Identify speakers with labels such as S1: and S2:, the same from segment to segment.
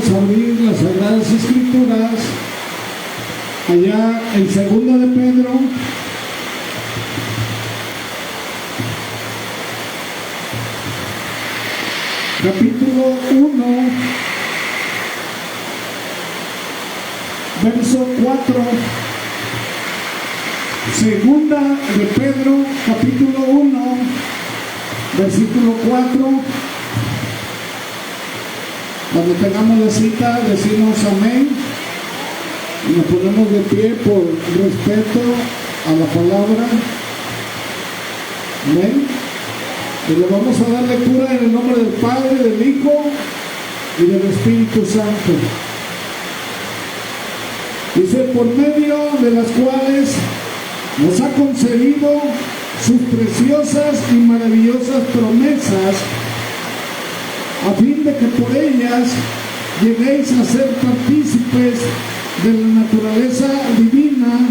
S1: Vamos a abrir las Sagradas Escrituras allá en 2 de Pedro, capítulo 1, verso 4. Segunda de Pedro, capítulo 1, versículo 4. Cuando tengamos la cita, decimos amén y nos ponemos de pie por respeto a la palabra. Amén. Y le vamos a dar lectura en el nombre del Padre, del Hijo y del Espíritu Santo. Dice: por medio de las cuales nos ha concedido sus preciosas y maravillosas promesas, a fin de que por ellas lleguéis a ser partícipes de la naturaleza divina,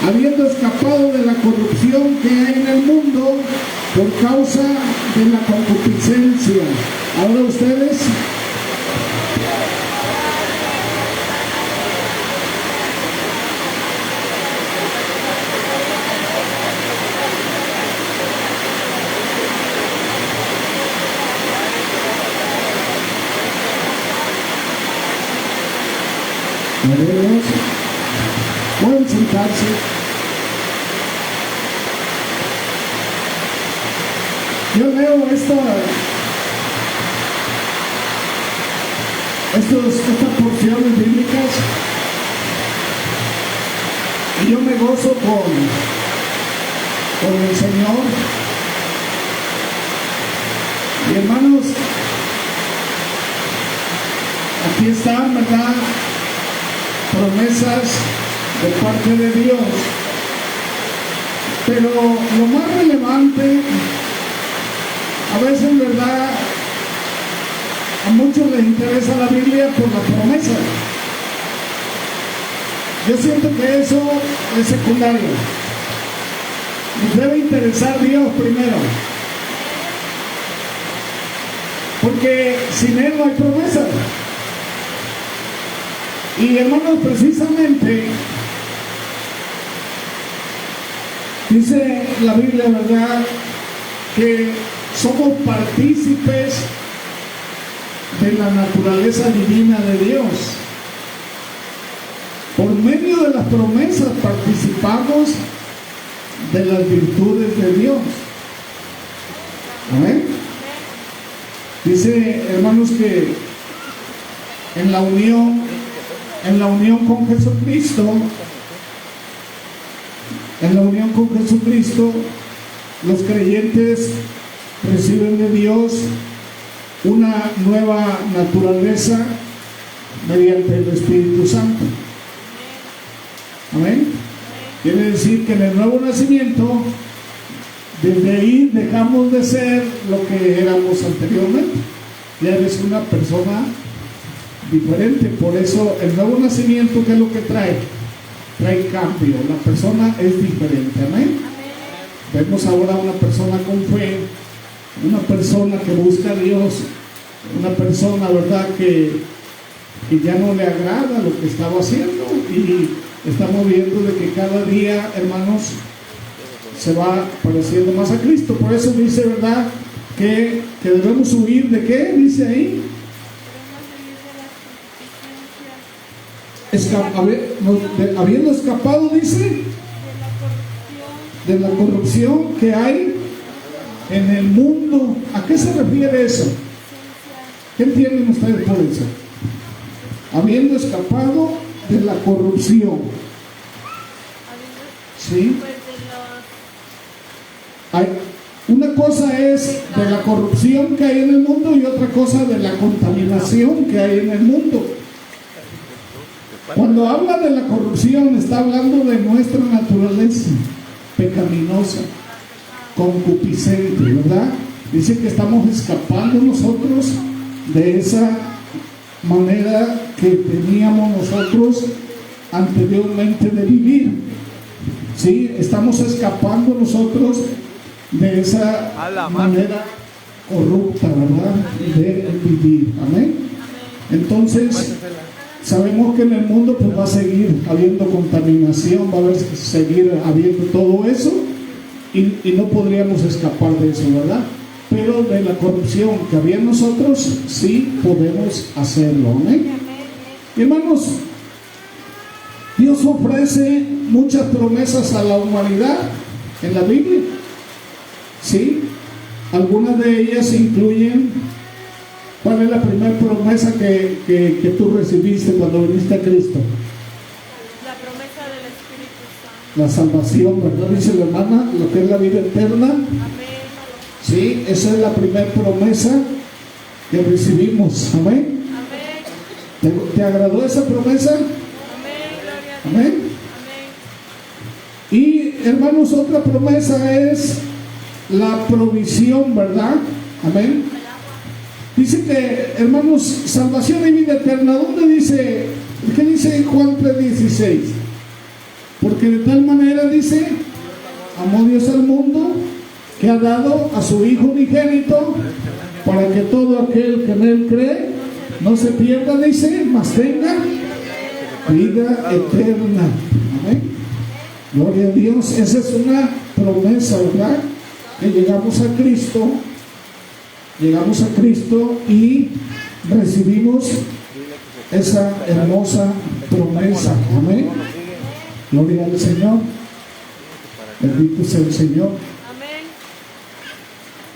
S1: habiendo escapado de la corrupción que hay en el mundo por causa de la concupiscencia. Ahora ustedes. Pueden sentarse. Yo leo estas porciones bíblicas y yo me gozo con el Señor. Y hermanos, aquí están, ¿verdad?, promesas de parte de Dios, pero lo más relevante, a veces, verdad, a muchos les interesa la Biblia por la promesa. Yo siento que eso es secundario. Nos debe interesar Dios primero, porque sin Él no hay promesa. Y hermanos, precisamente dice la Biblia, ¿verdad?, que somos partícipes de la naturaleza divina de Dios. Por medio de las promesas participamos de las virtudes de Dios. Amén. Dice, hermanos, que en la unión con Jesucristo, los creyentes reciben de Dios una nueva naturaleza mediante el Espíritu Santo. Amén. Quiere decir que en el nuevo nacimiento, desde ahí dejamos de ser lo que éramos anteriormente. Ya eres una persona diferente. Por eso el nuevo nacimiento, ¿qué es lo que trae? Trae cambio. La persona es diferente. Amén. Vemos ahora una persona con fe, una persona que busca a Dios, una persona, ¿verdad?, que ya no le agrada lo que estaba haciendo, y estamos viendo de que cada día, hermanos, se va pareciendo más a Cristo. Por eso dice, ¿verdad?, que debemos huir de ¿qué? Dice ahí, habiendo escapado, dice, de la corrupción que hay en el mundo. ¿A qué se refiere eso? ¿Qué entienden ustedes por eso? Habiendo escapado de la corrupción. ¿Sí? Una cosa es de la corrupción que hay en el mundo y otra cosa de la contaminación que hay en el mundo. Cuando habla de la corrupción, está hablando de nuestra naturaleza pecaminosa, concupiscente, ¿verdad? Dice que estamos escapando nosotros de esa manera que teníamos nosotros anteriormente de vivir. ¿Sí? Estamos escapando nosotros de esa manera corrupta, ¿verdad?, de vivir. Amén. Entonces, sabemos que en el mundo pues va a seguir habiendo contaminación, va a seguir habiendo todo eso, y no podríamos escapar de eso, ¿verdad? Pero de la corrupción que había en nosotros, sí podemos hacerlo, ¿amén? Y hermanos, Dios ofrece muchas promesas a la humanidad en la Biblia, ¿sí? Algunas de ellas incluyen, ¿cuál es la primera promesa que tú recibiste cuando viniste a Cristo?
S2: La promesa del Espíritu Santo.
S1: La salvación, ¿verdad? Dice la hermana, lo que es la vida eterna.
S2: Amén.
S1: Sí, esa es la primera promesa que recibimos. Amén.
S2: Amén.
S1: ¿Te agradó esa promesa?
S2: Amén. Gloria a Dios.
S1: Amén.
S2: Amén.
S1: Y hermanos, otra promesa es la provisión, ¿verdad? Amén. Dice que, hermanos, salvación y vida eterna. ¿Dónde dice? ¿Qué dice Juan 3:16? Porque de tal manera, dice, amó Dios al mundo, que ha dado a su Hijo unigénito, para que todo aquel que en Él cree no se pierda, dice, mas tenga vida eterna. Amén. Gloria a Dios. Esa es una promesa, ¿verdad? Que llegamos a Cristo y recibimos esa hermosa promesa. Amén. Gloria al Señor. Bendito sea el Señor.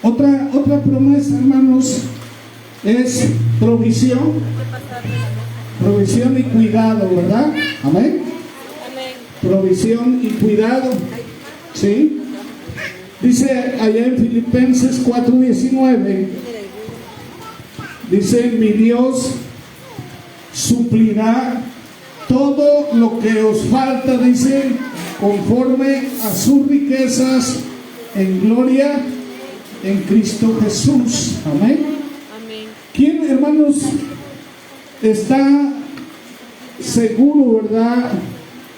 S1: Otra promesa, hermanos, es provisión y cuidado, ¿verdad? Amén. Provisión y cuidado, ¿sí? Dice allá en Filipenses 4:19, dice, mi Dios suplirá todo lo que os falta, dice, conforme a sus riquezas en gloria en Cristo Jesús. Amén.
S2: Amén.
S1: ¿Quién, hermanos, está seguro, verdad?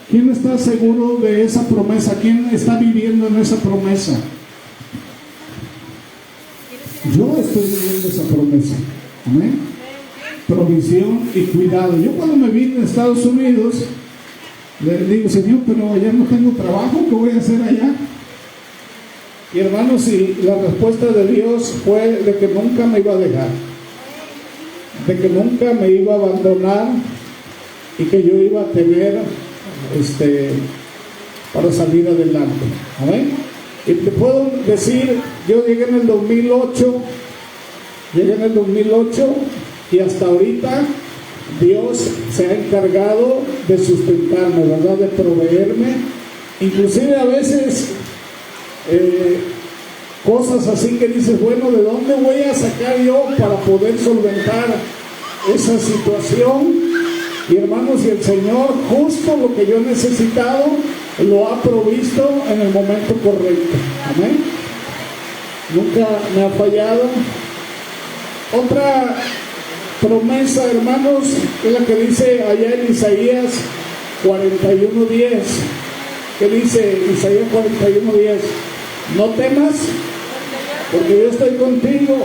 S1: ¿Quién está seguro de esa promesa? ¿Quién está viviendo en esa promesa? Yo estoy viviendo esa promesa. Amén. Provisión y cuidado. Yo cuando me vine a Estados Unidos, le digo, Señor, pero ya no tengo trabajo, ¿qué voy a hacer allá? Y hermanos, y la respuesta de Dios fue de que nunca me iba a dejar, de que nunca me iba a abandonar, y que yo iba a tener para salir adelante. Amén. Y te puedo decir, yo llegué en el 2008 y hasta ahorita Dios se ha encargado de sustentarme, ¿verdad? De proveerme, inclusive a veces cosas así que dices, bueno, ¿de dónde voy a sacar yo para poder solventar esa situación? Y hermanos, y el Señor, justo lo que yo he necesitado, lo ha provisto en el momento correcto. Amén. Nunca me ha fallado. Otra promesa, hermanos, es la que dice allá en Isaías 41:10. ¿Qué dice Isaías 41:10? No temas, porque yo estoy contigo.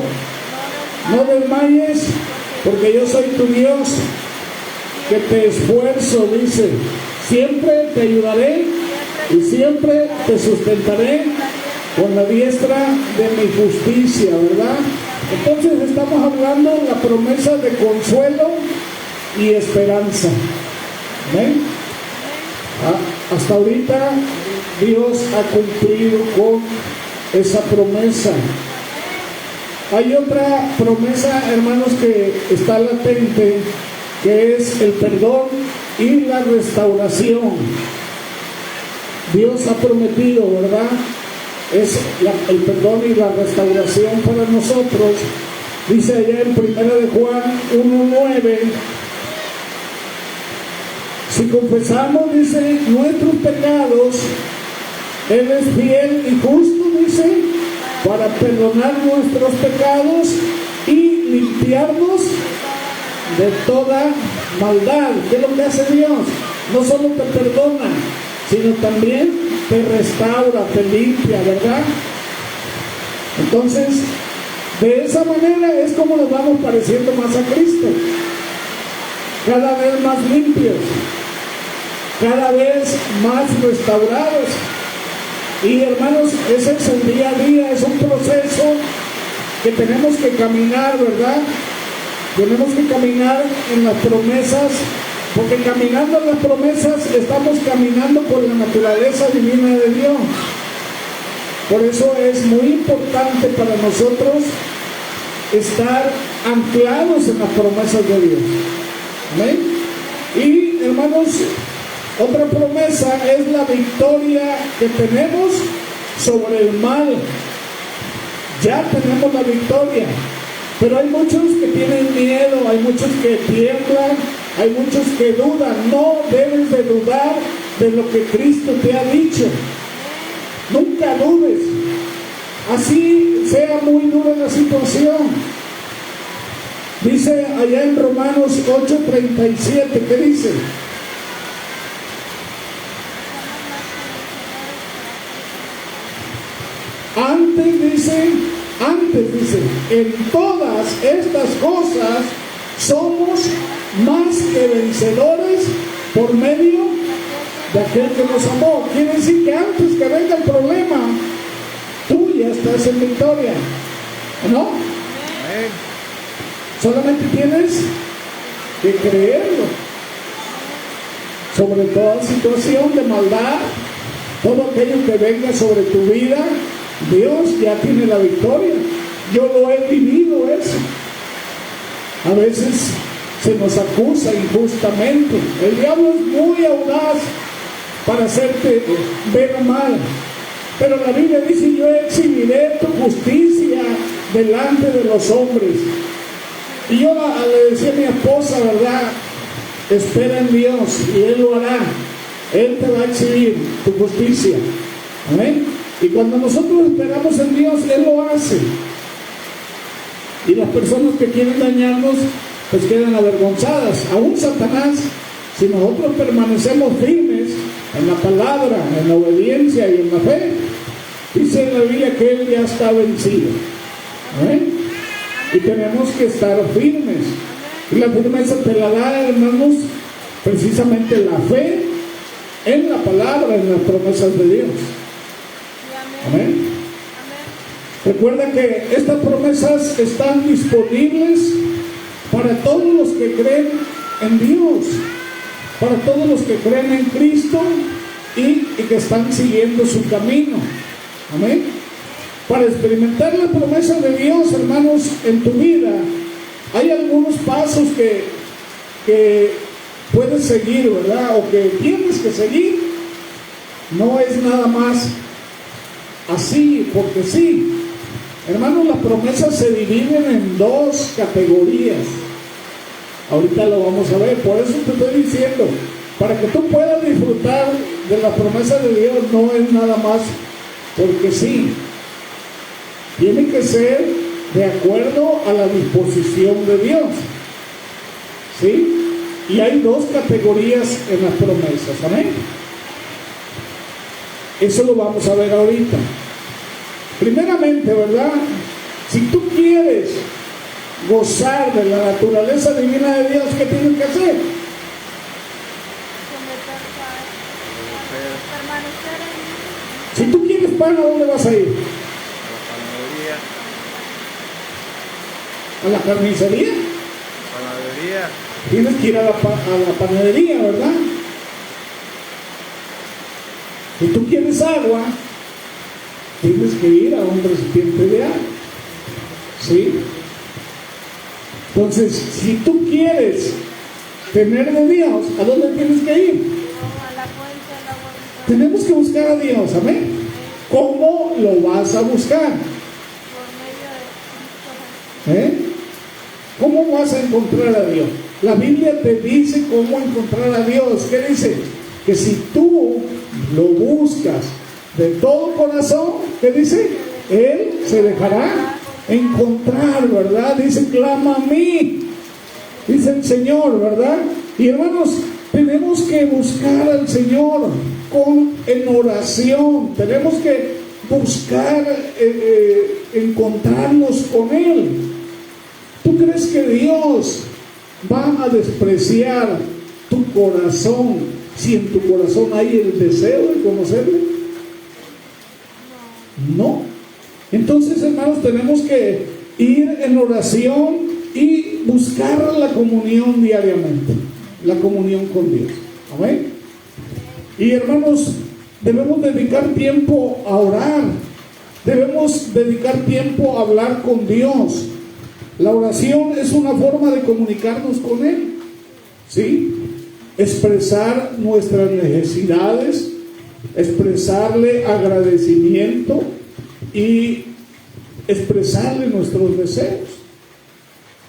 S1: No desmayes, porque yo soy tu Dios, que te esfuerzo, dice. Siempre te ayudaré y siempre te sustentaré con la diestra de mi justicia, ¿verdad? Entonces estamos hablando de la promesa de consuelo y esperanza. ¿Ven? Hasta ahorita Dios ha cumplido con esa promesa. Hay otra promesa, hermanos, que está latente, que es el perdón y la restauración. Dios ha prometido, ¿verdad? Es el perdón y la restauración para nosotros. Dice allá en 1 de Juan 1:9, si confesamos, dice, nuestros pecados, Él es fiel y justo, dice, para perdonar nuestros pecados y limpiarnos de toda maldad. ¿Qué es lo que hace Dios? No solo te perdona, sino también te restaura, te limpia, ¿verdad? Entonces, de esa manera es como nos vamos pareciendo más a Cristo. cada vez más limpios, cada vez más restaurados. Y hermanos, ese es el día a día, es un proceso que tenemos que caminar, ¿verdad? Tenemos que caminar en las promesas, porque caminando en las promesas estamos caminando por la naturaleza divina de Dios. Por eso es muy importante para nosotros estar anclados en las promesas de Dios. ¿Amén? Y hermanos, otra promesa es la victoria que tenemos sobre el mal. Ya tenemos la victoria, pero hay muchos que tienen miedo, hay muchos que tiemblan, hay muchos que dudan. No debes de dudar de lo que Cristo te ha dicho. Nunca dudes, así sea muy dura la situación. Dice allá en Romanos 8:37, ¿qué dice? Antes dice, en todas estas cosas somos más que vencedores por medio de aquel que nos amó. Quiere decir que antes que venga el problema, tú ya estás en victoria, ¿no? Amén. Solamente tienes que creerlo. Sobre toda situación de maldad, todo aquello que venga sobre tu vida, Dios ya tiene la victoria. Yo lo he vivido eso. A veces se nos acusa injustamente. El diablo es muy audaz para hacerte ver mal. Pero la Biblia dice, yo exhibiré tu justicia delante de los hombres. Y yo le decía a mi esposa, ¿verdad? Espera en Dios y Él lo hará. Él te va a exhibir tu justicia. Amén. Y cuando nosotros esperamos en Dios, Él lo hace. Y las personas que quieren dañarnos, pues quedan avergonzadas. Aún Satanás, si nosotros permanecemos firmes en la palabra, en la obediencia y en la fe, dice en la Biblia que Él ya está vencido. ¿Amén? Y tenemos que estar firmes. Y la firmeza te la da, hermanos, precisamente la fe en la palabra, en las promesas de Dios. Amén. Recuerda que estas promesas están disponibles para todos los que creen en Dios, para todos los que creen en Cristo y que están siguiendo su camino. Amén. Para experimentar la promesa de Dios, hermanos, en tu vida, hay algunos pasos que puedes seguir, ¿verdad? O que tienes que seguir. No es nada más así, porque sí. Hermanos, las promesas se dividen en dos categorías. Ahorita lo vamos a ver, por eso te estoy diciendo, para que tú puedas disfrutar de las promesas de Dios, no es nada más porque sí. Tiene que ser de acuerdo a la disposición de Dios. ¿Sí? Y hay dos categorías en las promesas. ¿Amén? Eso lo vamos a ver ahorita. Primeramente, ¿verdad? Si tú quieres gozar de la naturaleza divina de Dios, ¿qué tienes que hacer? Si tú quieres pan, ¿a dónde vas a ir? ¿A la carnicería?
S3: Panadería.
S1: Tienes que ir a la panadería, ¿verdad? Si tú quieres agua, tienes que ir a un recipiente de agua. ¿Sí? Entonces, si tú quieres tener de Dios, ¿a dónde tienes que ir?
S2: A la fuente, a la fuente.
S1: Tenemos que buscar a Dios, ¿amén? ¿Cómo lo vas a buscar?
S2: Por medio de Cristo.
S1: ¿Cómo vas a encontrar a Dios? La Biblia te dice cómo encontrar a Dios. ¿Qué dice? Que si tú lo buscas de todo corazón, ¿qué dice? Él se dejará encontrar, ¿verdad? Dice, clama a mí, dice el Señor, ¿verdad? Y hermanos, tenemos que buscar al Señor en oración. Tenemos que buscar encontrarnos con Él. ¿Tú crees que Dios va a despreciar tu corazón si en tu corazón hay el deseo de conocerle? No. Entonces, hermanos, tenemos que ir en oración y buscar la comunión diariamente, la comunión con Dios. Amén. Y hermanos, debemos dedicar tiempo a orar, debemos dedicar tiempo a hablar con Dios. La oración es una forma de comunicarnos con Él, ¿sí? Expresar nuestras necesidades, expresarle agradecimiento y expresarle nuestros deseos.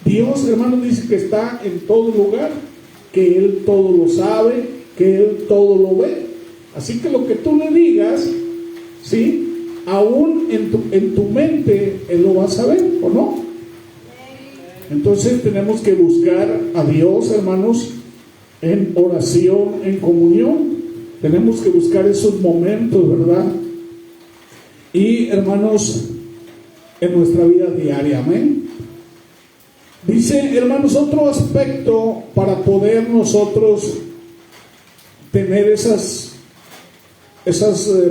S1: Dios, hermanos, dice que está en todo lugar, que Él todo lo sabe, que Él todo lo ve. Así que lo que tú le digas, ¿sí? Aún en tu mente Él lo va a saber, ¿o no? Entonces tenemos que buscar a Dios, hermanos, en oración, en comunión. Tenemos que buscar esos momentos, ¿verdad? Y, hermanos, en nuestra vida diaria, amén. Dice, hermanos, otro aspecto para poder nosotros tener esas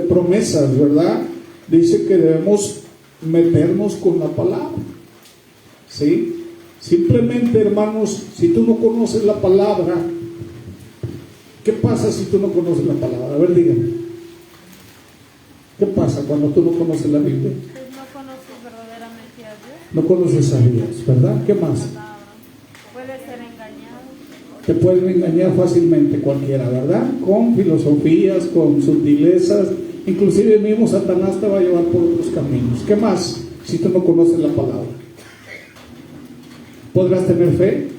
S1: promesas, ¿verdad? Dice que debemos meternos con la palabra, ¿sí? Simplemente, hermanos, si tú no conoces la palabra, ¿qué pasa si tú no conoces la palabra? A ver, dígame. ¿Qué pasa cuando tú no conoces la Biblia?
S2: Pues no conoces verdaderamente a Dios.
S1: No conoces a Dios, ¿verdad? ¿Qué más?
S2: Puede ser engañado.
S1: Te pueden engañar fácilmente cualquiera, ¿verdad? Con filosofías, con sutilezas. Inclusive mismo Satanás te va a llevar por otros caminos. ¿Qué más si tú no conoces la palabra? ¿Podrás tener fe?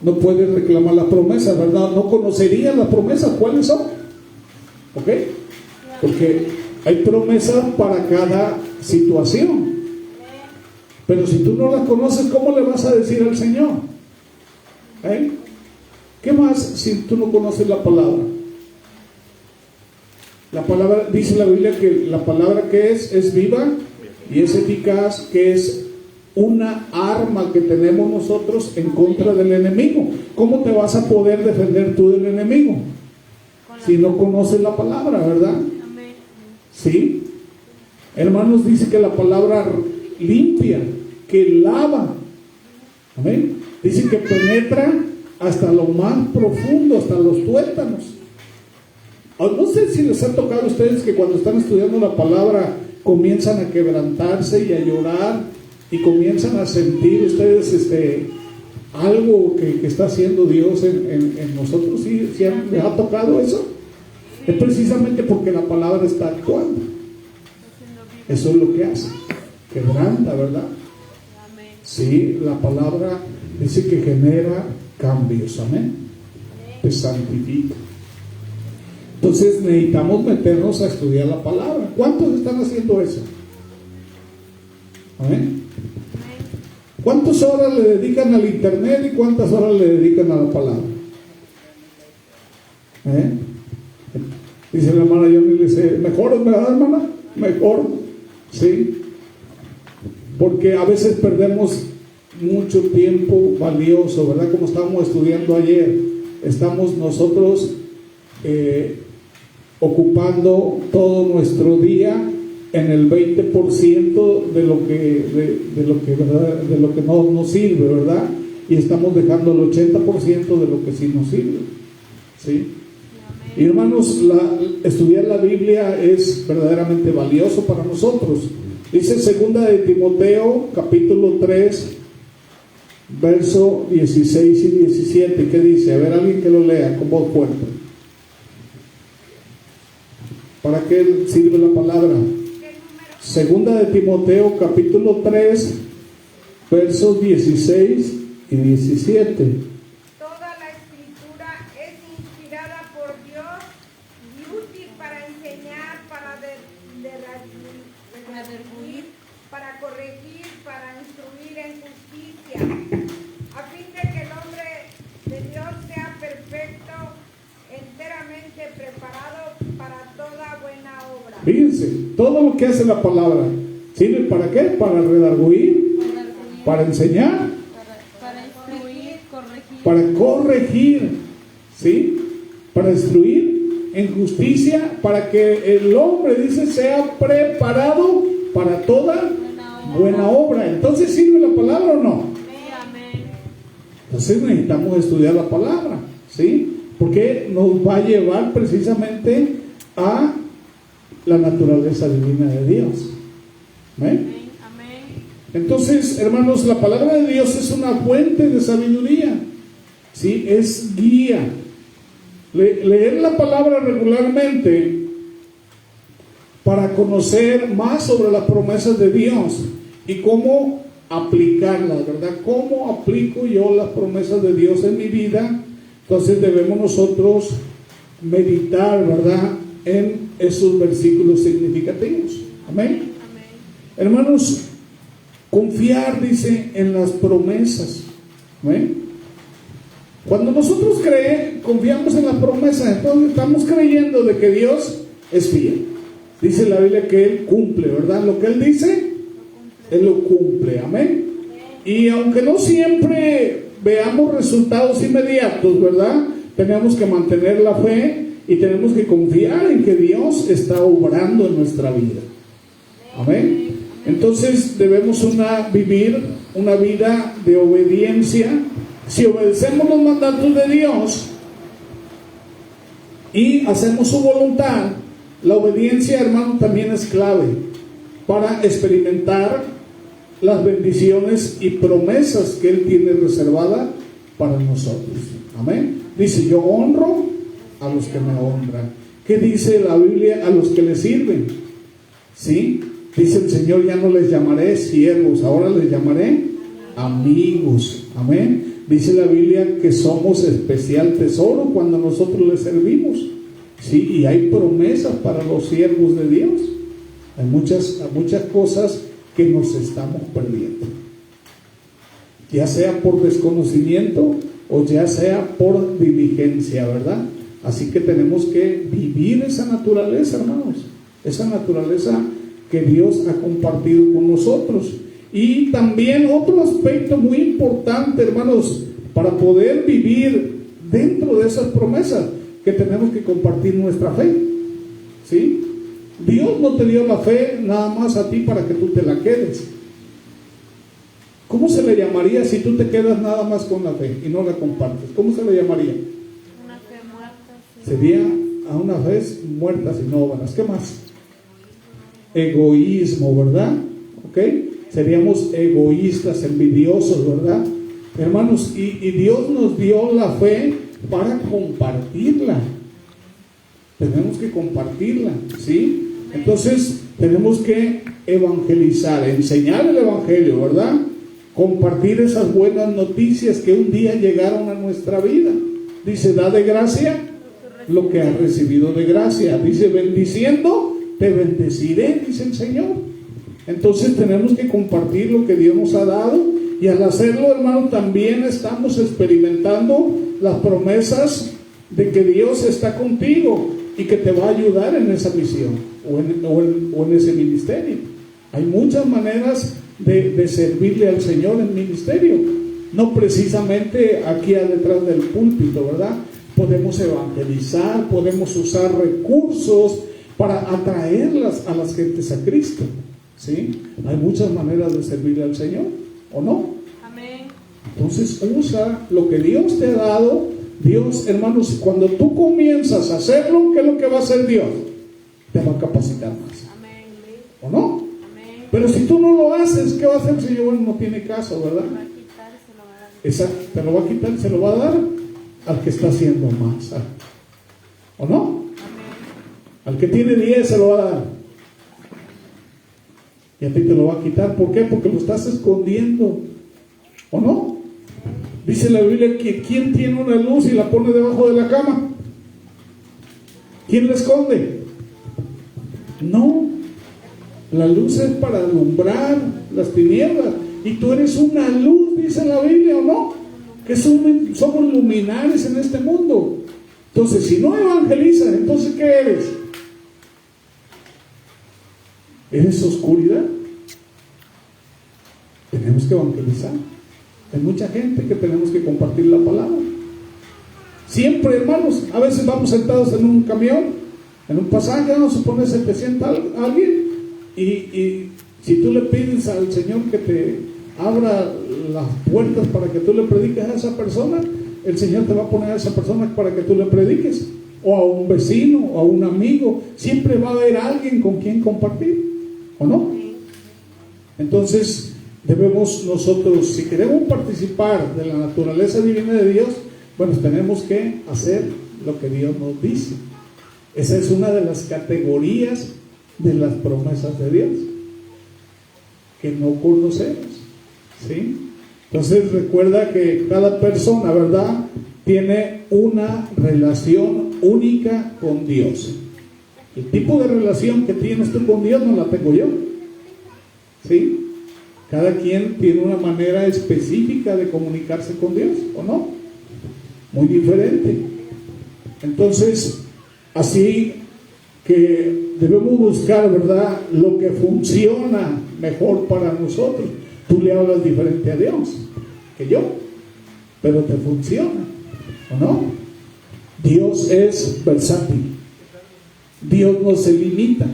S1: No puedes reclamar la promesa, ¿verdad? No conocerías las promesas. ¿Cuáles son? ¿Ok? Porque hay promesas para cada situación. Pero si tú no las conoces, ¿cómo le vas a decir al Señor? ¿Eh? ¿Qué más si tú no conoces la palabra? La palabra, dice la Biblia que la palabra que es viva y es eficaz, que es una arma que tenemos nosotros en contra del enemigo. ¿Cómo te vas a poder defender tú del enemigo? Si no conoces la palabra, ¿verdad? ¿Sí? Hermanos, dice que la palabra limpia, que lava. Amén. Dice que penetra hasta lo más profundo, hasta los tuétanos. No sé si les ha tocado a ustedes que cuando están estudiando la palabra comienzan a quebrantarse y a llorar y comienzan a sentir ustedes algo que está haciendo Dios en nosotros. ¿Sí les ha tocado eso? Es precisamente porque la palabra está actuando. Eso es lo que hace, quebranta, ¿verdad? Sí, la palabra dice que genera cambios, amén. Te santifica. Entonces necesitamos meternos a estudiar la palabra. ¿Cuántos están haciendo eso? Amén. ¿Cuántas horas le dedican al internet y cuántas horas le dedican a la palabra? Dice la hermana, yo le dice, mejor, ¿verdad, hermana? Mejor, sí. Porque a veces perdemos mucho tiempo valioso, ¿verdad? Como estábamos estudiando ayer, estamos nosotros ocupando todo nuestro día en el 20% de lo que no nos sirve, ¿verdad? Y estamos dejando el 80% de lo que sí nos sirve, ¿sí? Y hermanos, estudiar la Biblia es verdaderamente valioso para nosotros. Dice 2 de Timoteo, capítulo 3, verso 16 y 17. ¿Qué dice? A ver, alguien que lo lea con voz fuerte. ¿Para qué sirve la palabra? 2 de Timoteo, capítulo 3, versos 16 y 17.
S4: Toda la escritura es inspirada por Dios y útil para enseñar, para redarguir, para corregir, para instruir en justicia, a fin de que el hombre de Dios sea perfecto, enteramente preparado para toda buena obra.
S1: Fíjense, todo lo que hace la palabra, ¿sirve para qué? Para redarguir, para enseñar,
S2: para instruir, corregir.
S1: para corregir, ¿sí? Para instruir en justicia, para que el hombre, dice, sea preparado para toda buena obra. Entonces, ¿sirve la palabra o no?
S2: Sí, amén.
S1: Entonces necesitamos estudiar la palabra, ¿sí? Porque nos va a llevar precisamente a la naturaleza divina de Dios. ¿Amén?
S2: Amén.
S1: Entonces, hermanos, la palabra de Dios es una fuente de sabiduría, ¿sí? Es guía. Leer la palabra regularmente para conocer más sobre las promesas de Dios y cómo aplicarlas, ¿verdad? ¿Cómo aplico yo las promesas de Dios en mi vida? Entonces debemos nosotros meditar, ¿verdad?, en esos versículos significativos. Amén.
S2: Amén.
S1: Hermanos, confiar, dice, en las promesas. Amén. Cuando nosotros confiamos en las promesas, entonces estamos creyendo de que Dios es fiel. Dice la Biblia que Él cumple, ¿verdad? Lo que Él dice, Él lo cumple. Amén. Y aunque no siempre veamos resultados inmediatos, ¿verdad?, tenemos que mantener la fe y tenemos que confiar en que Dios está obrando en nuestra vida. Amén. Entonces debemos vivir una vida de obediencia. Si obedecemos los mandatos de Dios y hacemos su voluntad, la obediencia, hermano, también es clave para experimentar las bendiciones y promesas que Él tiene reservadas para nosotros. Amén. Dice, yo honro a los que me honran. ¿Qué dice la Biblia? A los que le sirven. ¿Sí? Dice el Señor, ya no les llamaré siervos, ahora les llamaré amigos. Amén. Dice la Biblia que somos especial tesoro cuando nosotros le servimos. Sí, y hay promesas para los siervos de Dios. Hay muchas cosas que nos estamos perdiendo, ya sea por desconocimiento o ya sea por diligencia, ¿verdad? Así que tenemos que vivir esa naturaleza, hermanos, esa naturaleza que Dios ha compartido con nosotros. Y también otro aspecto muy importante, hermanos, para poder vivir dentro de esas promesas, que tenemos que compartir nuestra fe, ¿sí? Dios no te dio la fe nada más a ti para que tú te la quedes. ¿Cómo se le llamaría si tú te quedas nada más con la fe y no la compartes? ¿Cómo se le llamaría?
S2: Una fe muerta. Sí.
S1: Sería a una fe muerta sin obras. ¿Qué más? Egoísmo, ¿verdad? ¿Ok? Seríamos egoístas, envidiosos, ¿verdad? Hermanos, y Dios nos dio la fe para compartirla. Tenemos que compartirla, ¿sí? Entonces tenemos que evangelizar, enseñar el evangelio, ¿verdad? Compartir esas buenas noticias que un día llegaron a nuestra vida. Dice, da de gracia lo que has recibido de gracia. Dice, bendiciendo te bendeciré, dice el Señor. Entonces tenemos que compartir lo que Dios nos ha dado, y al hacerlo, hermano, también estamos experimentando las promesas de que Dios está contigo y que te va a ayudar en esa misión o en ese ministerio. Hay muchas maneras de servirle al Señor en ministerio, no precisamente aquí detrás del púlpito, ¿verdad? Podemos evangelizar, podemos usar recursos para atraerlas a las gentes a Cristo, ¿sí? Hay muchas maneras de servirle al Señor, ¿o no?
S2: Amén.
S1: Entonces usa lo que Dios te ha dado. Dios, hermanos, cuando tú comienzas a hacerlo, ¿qué es lo que va a hacer Dios? Te va a capacitar más.
S2: Amén.
S1: ¿O no?
S2: Amén.
S1: Pero si tú no lo haces, ¿qué va a hacer el Señor? Bueno, no tiene caso, ¿verdad?
S2: Se va a quitar y se lo va a dar.
S1: Exacto, te lo va a quitar y se lo va a dar al que está haciendo más. ¿O no?
S2: Amén.
S1: Al que tiene 10 se lo va a dar. Y a ti te lo va a quitar. ¿Por qué? Porque lo estás escondiendo. ¿O no? Dice la Biblia que ¿quién tiene una luz y la pone debajo de la cama? ¿Quién la esconde? No. La luz es para alumbrar las tinieblas. Y tú eres una luz, dice la Biblia, ¿o no? Que somos luminares en este mundo. Entonces, si no evangelizas, entonces ¿qué eres? ¿Eres oscuridad? Tenemos tenemos que evangelizar. Hay mucha gente que tenemos que compartir la palabra. Siempre, hermanos, a veces vamos sentados en un camión, en un pasaje, no supone se te sienta alguien y si tú le pides al Señor que te abra las puertas para que tú le prediques a esa persona, el Señor te va a poner a esa persona para que tú le prediques, o a un vecino, o a un amigo. Siempre va a haber alguien con quien compartir, ¿o no? Entonces debemos nosotros, si queremos participar de la naturaleza divina de Dios, bueno, tenemos que hacer lo que Dios nos dice. Esa es una de las categorías de las promesas de Dios que no conocemos, ¿sí? Entonces recuerda que cada persona, ¿verdad?, tiene una relación única con Dios. El tipo de relación que tienes tú con Dios no la tengo yo, ¿sí? Cada quien tiene una manera específica de comunicarse con Dios, ¿o no? Muy diferente. Entonces, así que debemos buscar, ¿verdad?, lo que funciona mejor para nosotros. Tú le hablas diferente a Dios que yo, pero te funciona, ¿o no? Dios es versátil. Dios no se limita,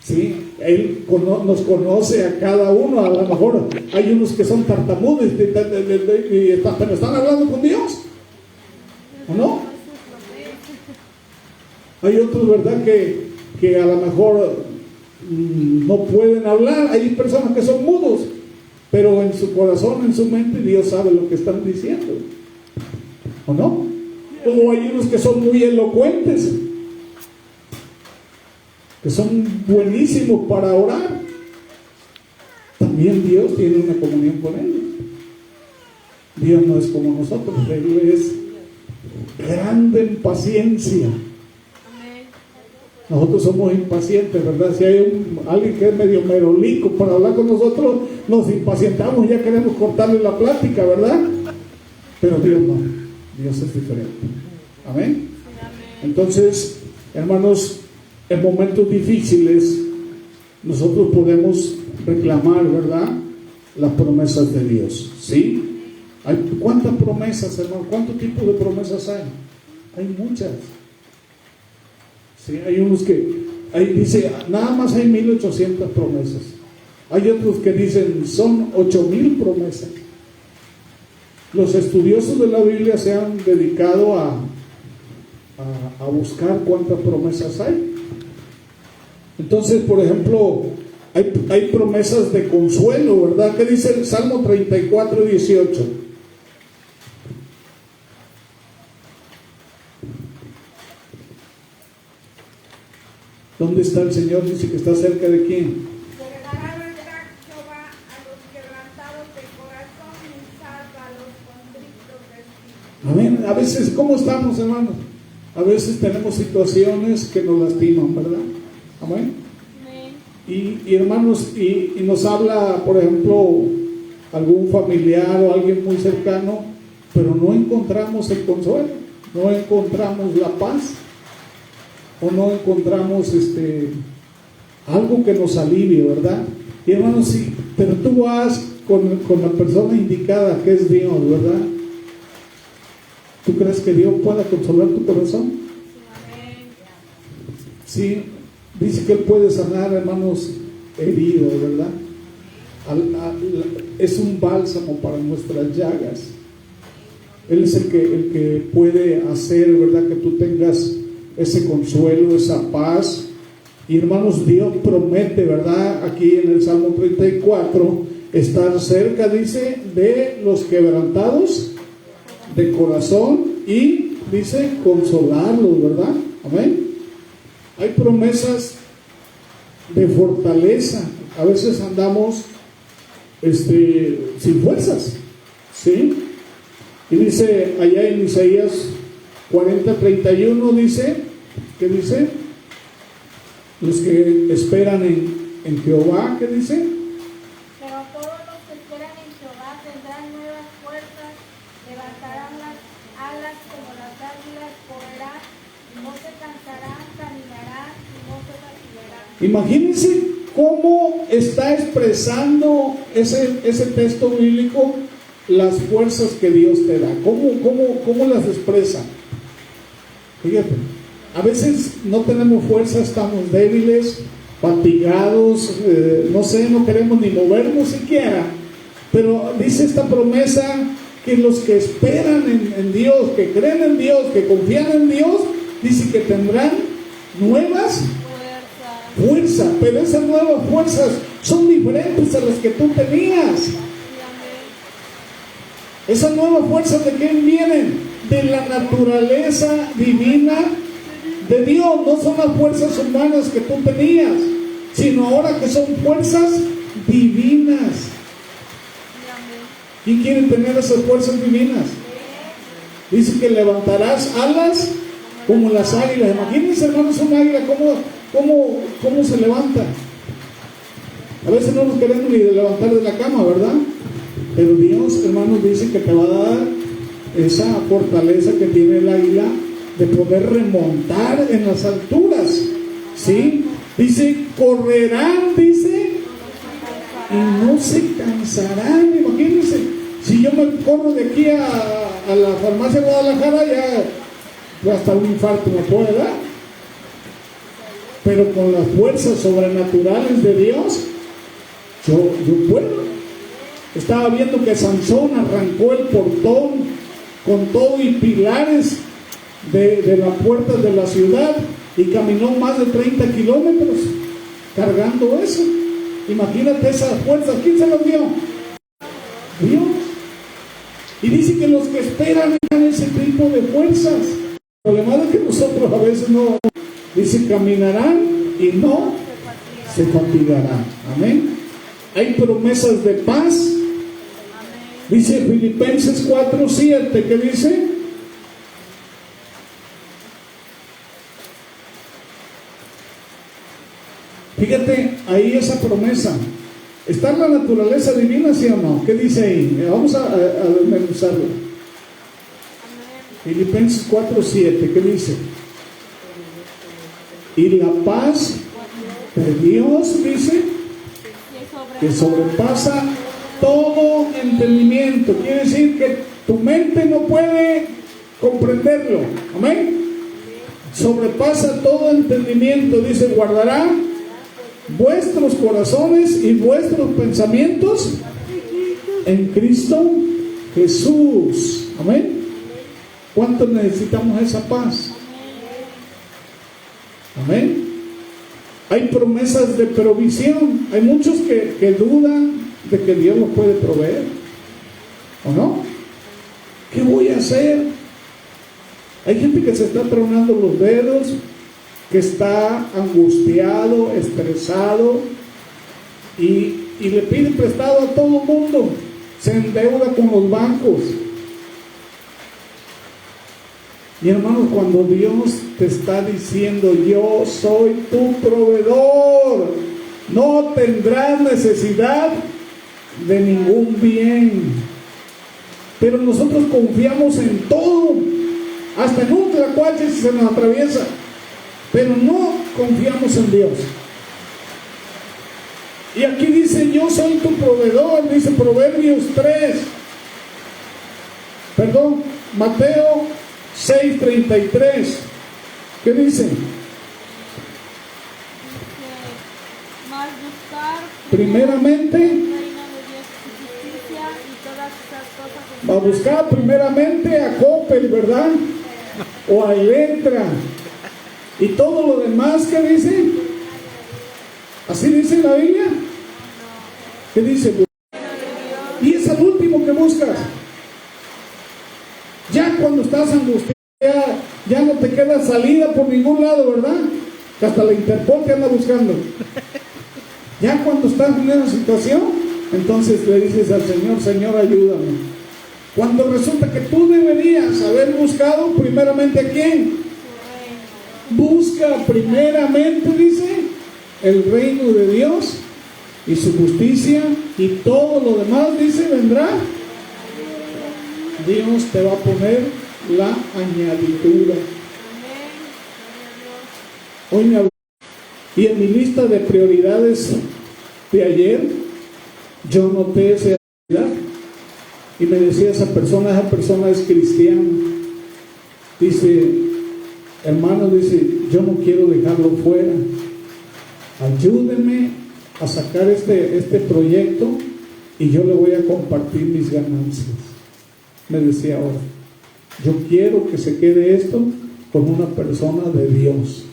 S1: ¿sí? Él nos conoce a cada uno. A lo mejor hay unos que son tartamudos pero están hablando con Dios, ¿o no? Hay otros, ¿verdad?, que a lo mejor no pueden hablar. Hay personas que son mudos, pero en su corazón, en su mente, Dios sabe lo que están diciendo, ¿o no? O hay unos que son muy elocuentes, que son buenísimos para orar. También Dios tiene una comunión con ellos. Dios no es como nosotros. Él es grande en paciencia. Nosotros somos impacientes, ¿verdad? Si hay alguien que es medio merolico para hablar con nosotros, nos impacientamos, ya queremos cortarle la plática, ¿verdad? Pero Dios no, Dios es diferente. Amén. Entonces, hermanos, en momentos difíciles nosotros podemos reclamar, ¿verdad?, las promesas de Dios, ¿sí? ¿Cuántas promesas, hermano? ¿Cuántos tipos de promesas hay? Hay muchas. Sí, hay unos que dice, nada más hay 1800 promesas. Hay otros que dicen, son 8000 promesas. Los estudiosos de la Biblia se han dedicado a buscar cuántas promesas hay. Entonces, por ejemplo, hay promesas de consuelo, ¿verdad? ¿Qué dice el Salmo 34, 18? ¿Dónde está el Señor? Dice que está cerca de quién.
S4: Dará verdad Jehová a los quebrantados de corazón y salva a los contritos de espíritu.
S1: Amén. A veces, ¿cómo estamos, hermanos? A veces tenemos situaciones que nos lastiman, ¿verdad? Amén. Y hermanos, y nos habla, por ejemplo, algún familiar o alguien muy cercano, pero no encontramos el consuelo, no encontramos la paz, o no encontramos algo que nos alivie, ¿verdad? Y hermanos, sí, pero tú vas con la persona indicada, que es Dios, ¿verdad? ¿Tú crees que Dios pueda consolar tu corazón? Sí, dice que Él puede sanar, hermanos, heridos, ¿verdad? Es un bálsamo para nuestras llagas. Él es el que puede hacer, ¿verdad?, que tú tengas ese consuelo, esa paz. Y hermanos, Dios promete, ¿verdad?, aquí en el Salmo 34, estar cerca, dice, de los quebrantados de corazón y, dice, consolarlos, ¿verdad? Amén. Hay promesas de fortaleza. A veces andamos sin fuerzas, ¿sí? Y dice allá en Isaías 40:31, dice, ¿qué dice? Los que esperan en Jehová, ¿qué dice?
S5: Pero todos los que esperan en Jehová tendrán nuevas fuerzas, levantarán las alas como las águilas, correrán y no se cansarán, caminarán y no se fatigarán.
S1: Imagínense ¿cómo está expresando ese texto bíblico las fuerzas que Dios te da? ¿Cómo las expresa? Fíjate, a veces no tenemos fuerza, estamos débiles, fatigados, no queremos ni movernos siquiera. Pero dice esta promesa que los que esperan en Dios, que creen en Dios, que confían en Dios, dice que tendrán nuevas fuerzas. Pero esas nuevas fuerzas son diferentes a las que tú tenías. Esas nuevas fuerzas, ¿de quién vienen? De la naturaleza divina de Dios. No son las fuerzas humanas que tú tenías, sino ahora que son fuerzas divinas. ¿Quién quiere tener esas fuerzas divinas? Dice que levantarás alas como las águilas. Imagínense, hermanos, un águila, ¿cómo se levanta? A veces no nos queremos ni levantar de la cama, ¿verdad? Pero Dios, hermanos, dice que te va a dar esa fortaleza que tiene el águila de poder remontar en las alturas. ¿Sí? Dice, correrán, dice, y no se cansarán. Imagínense, si yo me corro de aquí a la farmacia de Guadalajara, ya hasta un infarto me puede dar. Pero con las fuerzas sobrenaturales de Dios, yo puedo. Estaba viendo que Sansón arrancó el portón con todo y pilares de las puertas de la ciudad y caminó más de 30 kilómetros cargando eso. Imagínate esas fuerzas. ¿Quién se las dio? Dios. Y dice que los que esperan en ese tipo de fuerzas. El problema es que nosotros a veces no. Dice, caminarán y no se fatigarán. Amén. Hay promesas de paz. Dice Filipenses 4:7, ¿qué dice? Fíjate, ahí esa promesa. ¿Está en la naturaleza divina, sí o no? ¿Qué dice ahí? Vamos a desmenuzarlo. Filipenses 4:7, ¿qué dice? Y la paz de Dios, dice, que sobrepasa todo entendimiento. Quiere decir que tu mente no puede comprenderlo. Amén. Sobrepasa todo entendimiento. Dice, guardará vuestros corazones y vuestros pensamientos en Cristo Jesús. Amén. ¿Cuántos necesitamos esa paz? Amén. Hay promesas de provisión. Hay muchos que dudan de que Dios los puede proveer, ¿o no? ¿Qué voy a hacer? Hay gente que se está tronando los dedos, que está angustiado, estresado y le pide prestado a todo el mundo, se endeuda con los bancos. Y hermanos, cuando Dios te está diciendo, yo soy tu proveedor, no tendrás necesidad de ningún bien. Pero nosotros confiamos en todo, hasta en un tlacuache si se nos atraviesa, pero no confiamos en Dios. Y aquí dice, yo soy tu proveedor, dice Proverbios 3, Mateo 6:33. ¿Qué dice?
S2: Más buscar
S1: Primeramente,
S2: el reino de Dios y justicia y todas esas cosas.
S1: va a buscar primeramente a Coppel, ¿verdad? O a Electra. Y todo lo demás, ¿qué dice? ¿Así dice la Biblia? ¿Qué dice? Y es el último que buscas. Ya cuando estás angustiada, ya no te queda salida por ningún lado, ¿verdad? Que hasta la Interpol te anda buscando. Ya cuando estás en esa situación, entonces le dices al Señor, Señor, ayúdame. Cuando resulta que tú deberías haber buscado primeramente ¿a quién? Busca primeramente, dice, el reino de Dios y su justicia, y todo lo demás, dice, vendrá. Dios te va a poner la añadidura. Hoy me habló Y en mi lista de prioridades de ayer, yo noté esa prioridad. Y me decía esa persona es cristiana. Dice, hermano, dice, yo no quiero dejarlo fuera. Ayúdenme a sacar este proyecto y yo le voy a compartir mis ganancias. Me decía ahora, yo quiero que se quede esto con una persona de Dios.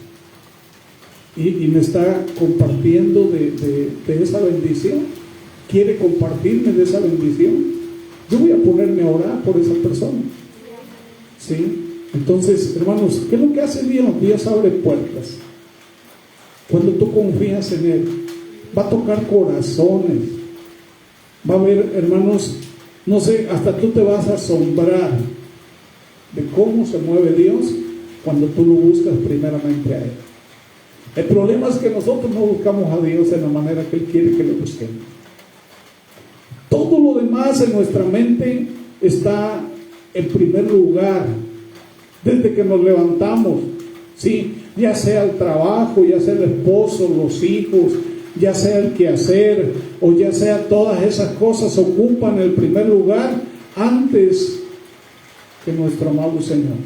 S1: Y me está compartiendo de esa bendición. Quiere compartirme de esa bendición. Yo voy a ponerme a orar por esa persona. ¿Sí? Entonces, hermanos, ¿qué es lo que hace Dios? Dios abre puertas. Cuando tú confías en Él, va a tocar corazones. Va a haber, hermanos, no sé, hasta tú te vas a asombrar de cómo se mueve Dios cuando tú lo buscas primeramente a Él. El problema es que nosotros no buscamos a Dios en la manera que Él quiere que lo busquemos. Todo lo demás en nuestra mente está en primer lugar desde que nos levantamos, ¿sí? Ya sea el trabajo, ya sea el esposo, los hijos, ya sea el quehacer, o ya sea todas esas cosas ocupan el primer lugar antes que nuestro amado Señor.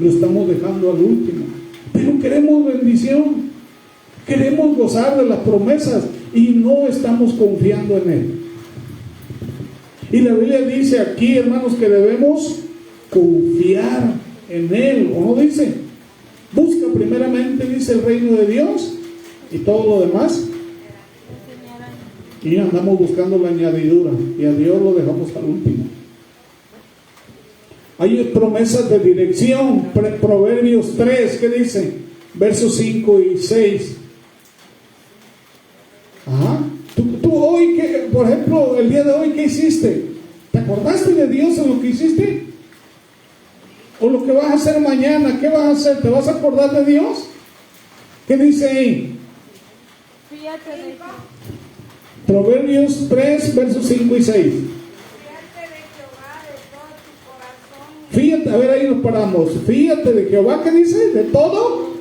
S1: Lo estamos dejando al último, pero queremos bendición, queremos gozar de las promesas y no estamos confiando en Él. Y la Biblia dice aquí, hermanos, que debemos confiar en Él, ¿o no dice? Busca primeramente, dice, el reino de Dios y todo lo demás. Y andamos buscando la añadidura y a Dios lo dejamos al último. Hay promesas de dirección. Proverbios 3, ¿qué dice? Versos 5 y 6. Ajá. Tú hoy, por ejemplo, el día de hoy, ¿qué hiciste? ¿Te acordaste de Dios en lo que hiciste? ¿O lo que vas a hacer mañana? ¿Qué vas a hacer? ¿Te vas a acordar de Dios? ¿Qué dice ahí?
S5: Fíjate de
S1: Proverbios 3, versos 5 y 6.
S4: Fíjate de Jehová de todo tu corazón.
S1: Fíjate, a ver, ahí nos paramos. Fíjate de Jehová, ¿qué dice? De todo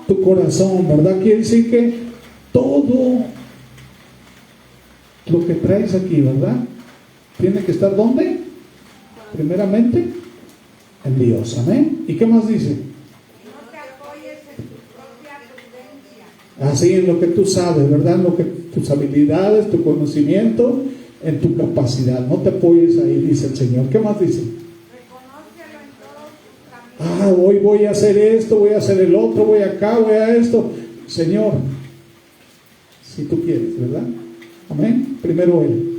S1: tu corazón, ¿verdad? Quiere decir que todo lo que traes aquí, ¿verdad? Tiene que estar ¿dónde? Primeramente en Dios, amén. ¿Y qué más dice?
S4: No te apoyes en tu propia prudencia.
S1: Así, en lo que tú sabes, ¿verdad? En lo que tus habilidades, tu conocimiento, en tu capacidad. No te apoyes ahí, dice el Señor. ¿Qué más dice?
S4: Reconócelo en todos tus caminos.
S1: Hoy voy a hacer esto, voy a hacer el otro, voy acá, voy a esto. Señor, si tú quieres, ¿verdad? Amén. Primero Él.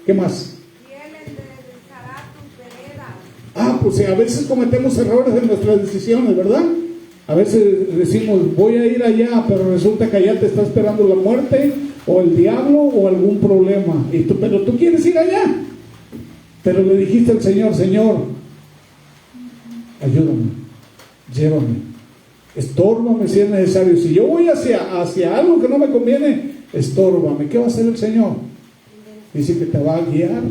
S1: ¿Qué más?
S4: Y Él enderezará tus veredas.
S1: Pues a veces cometemos errores en nuestras decisiones, ¿verdad? A veces decimos, voy a ir allá, pero resulta que allá te está esperando la muerte, o el diablo, o algún problema. Pero tú quieres ir allá. Pero le dijiste al Señor, Señor, ayúdame, llévame, estórbame si es necesario. Si yo voy hacia algo que no me conviene, estórbame. ¿Qué va a hacer el Señor? Dice que te va a guiar.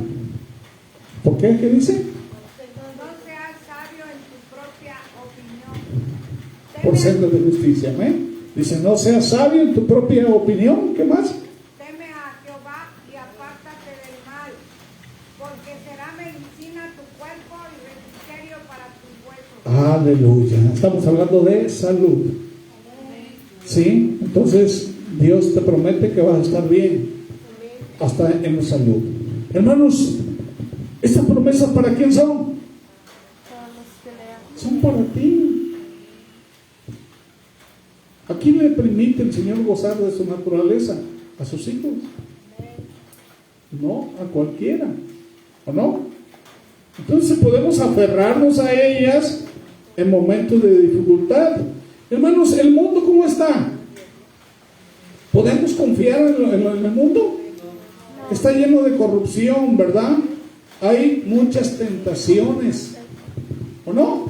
S1: ¿Por qué? ¿Qué dice?
S4: No seas sabio en tu propia opinión.
S1: Por sendas de justicia, amén. Dice, no seas sabio en tu propia opinión. ¿Qué más?
S4: Teme a Jehová y apártate del mal, porque será medicina tu cuerpo y refrigerio para tus huesos.
S1: Aleluya. Estamos hablando de salud. ¿Sí? Entonces, Dios te promete que vas a estar bien hasta en la salud. Hermanos, ¿estas promesas para quién son?
S2: Todos los que lean.
S1: Son para ti. ¿A quién le permite el Señor gozar de su naturaleza? A sus hijos. No, a cualquiera. ¿O no? Entonces podemos aferrarnos a ellas en momentos de dificultad. Hermanos, ¿el mundo cómo está? ¿Podemos confiar en el mundo? Está lleno de corrupción, ¿verdad? Hay muchas tentaciones. ¿O no?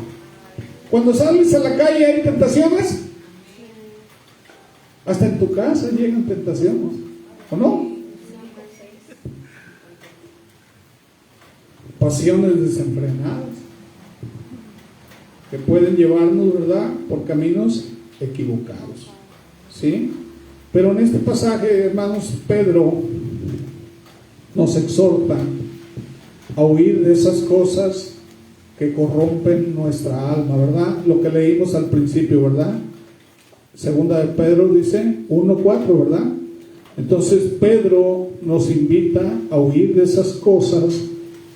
S1: Cuando sales a la calle hay tentaciones. Hasta en tu casa llegan tentaciones. ¿O no? Pasiones desenfrenadas que pueden llevarnos, ¿verdad?, por caminos equivocados. ¿Sí? Pero en este pasaje, hermanos, Pedro nos exhorta a huir de esas cosas que corrompen nuestra alma, ¿verdad? Lo que leímos al principio, ¿verdad? Segunda de Pedro dice 1:4, ¿verdad? Entonces Pedro nos invita a huir de esas cosas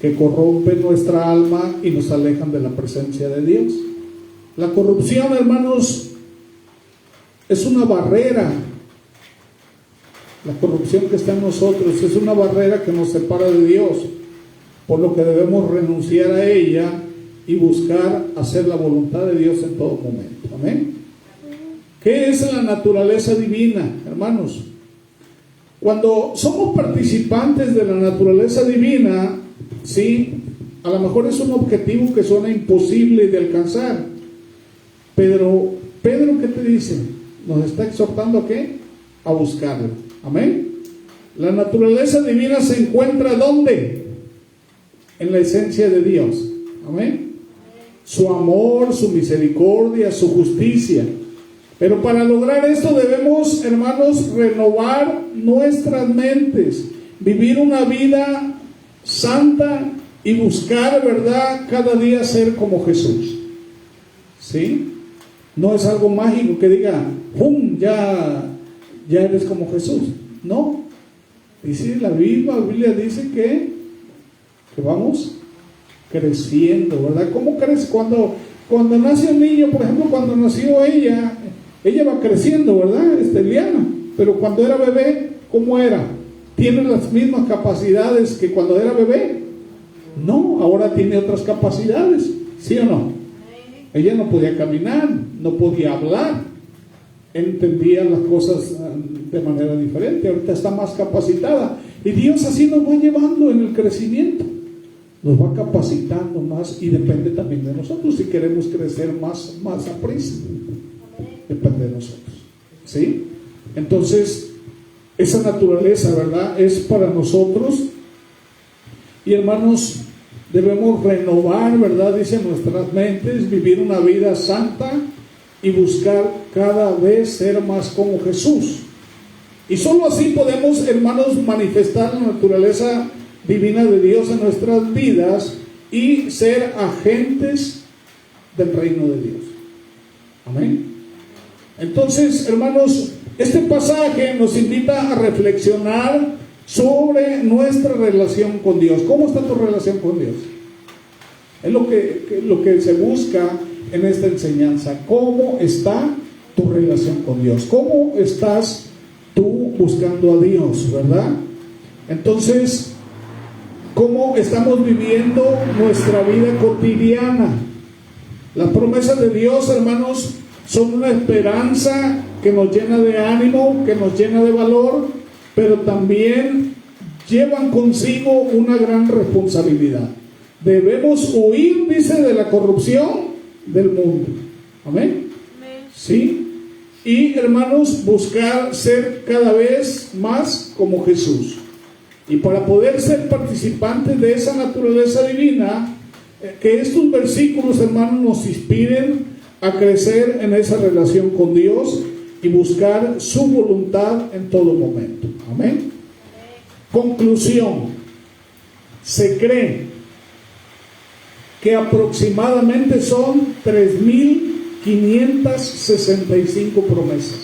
S1: que corrompen nuestra alma y nos alejan de la presencia de Dios. La corrupción, hermanos, es una barrera. La corrupción que está en nosotros es una barrera que nos separa de Dios, por lo que debemos renunciar a ella y buscar hacer la voluntad de Dios en todo momento. Amén. ¿Qué es la naturaleza divina, hermanos? Cuando somos participantes de la naturaleza divina, sí, a lo mejor es un objetivo que suena imposible de alcanzar, pero Pedro, ¿qué te dice? Nos está exhortando ¿a qué? A buscarlo. Amén. La naturaleza divina se encuentra ¿dónde? En la esencia de Dios. Amén. Su amor, su misericordia, su justicia. Pero para lograr esto debemos, hermanos, renovar nuestras mentes, vivir una vida santa y buscar, ¿verdad?, cada día ser como Jesús. ¿Sí? No es algo mágico que diga, ¡pum!, ya eres como Jesús. No. Dice la Biblia dice que vamos creciendo, ¿verdad? ¿Cómo crece? Cuando nace un niño, por ejemplo, cuando nació ella va creciendo, ¿verdad? Liana. Pero cuando era bebé, ¿cómo era? ¿Tiene las mismas capacidades que cuando era bebé? No, ahora tiene otras capacidades, ¿sí o no? Ella no podía caminar, no podía hablar, entendía las cosas de manera diferente, ahorita está más capacitada. Y Dios así nos va llevando en el crecimiento, nos va capacitando más, y depende también de nosotros si queremos crecer más aprisa. Depende de nosotros, ¿sí? Entonces, esa naturaleza, ¿verdad?, es para nosotros. Y hermanos, debemos renovar, ¿verdad?, dice, nuestras mentes, vivir una vida santa y buscar cada vez ser más como Jesús. Y solo así podemos, hermanos, manifestar la naturaleza divina de Dios en nuestras vidas y ser agentes del reino de Dios. Amén. Entonces, hermanos, este pasaje nos invita a reflexionar sobre nuestra relación con Dios. ¿Cómo está tu relación con Dios? Es lo que se busca en esta enseñanza. ¿Cómo está tu relación con Dios? ¿Cómo estás tú buscando a Dios, verdad? Entonces, ¿cómo estamos viviendo nuestra vida cotidiana? Las promesas de Dios, hermanos, son una esperanza que nos llena de ánimo, que nos llena de valor, pero también llevan consigo una gran responsabilidad. Debemos huir, dice, de la corrupción del mundo. Amén. ¿Sí? Y, hermanos, buscar ser cada vez más como Jesús. Y para poder ser participantes de esa naturaleza divina, que estos versículos, hermanos, nos inspiren a crecer en esa relación con Dios y buscar su voluntad en todo momento. Amén. Conclusión: se cree que aproximadamente son 3.565 promesas.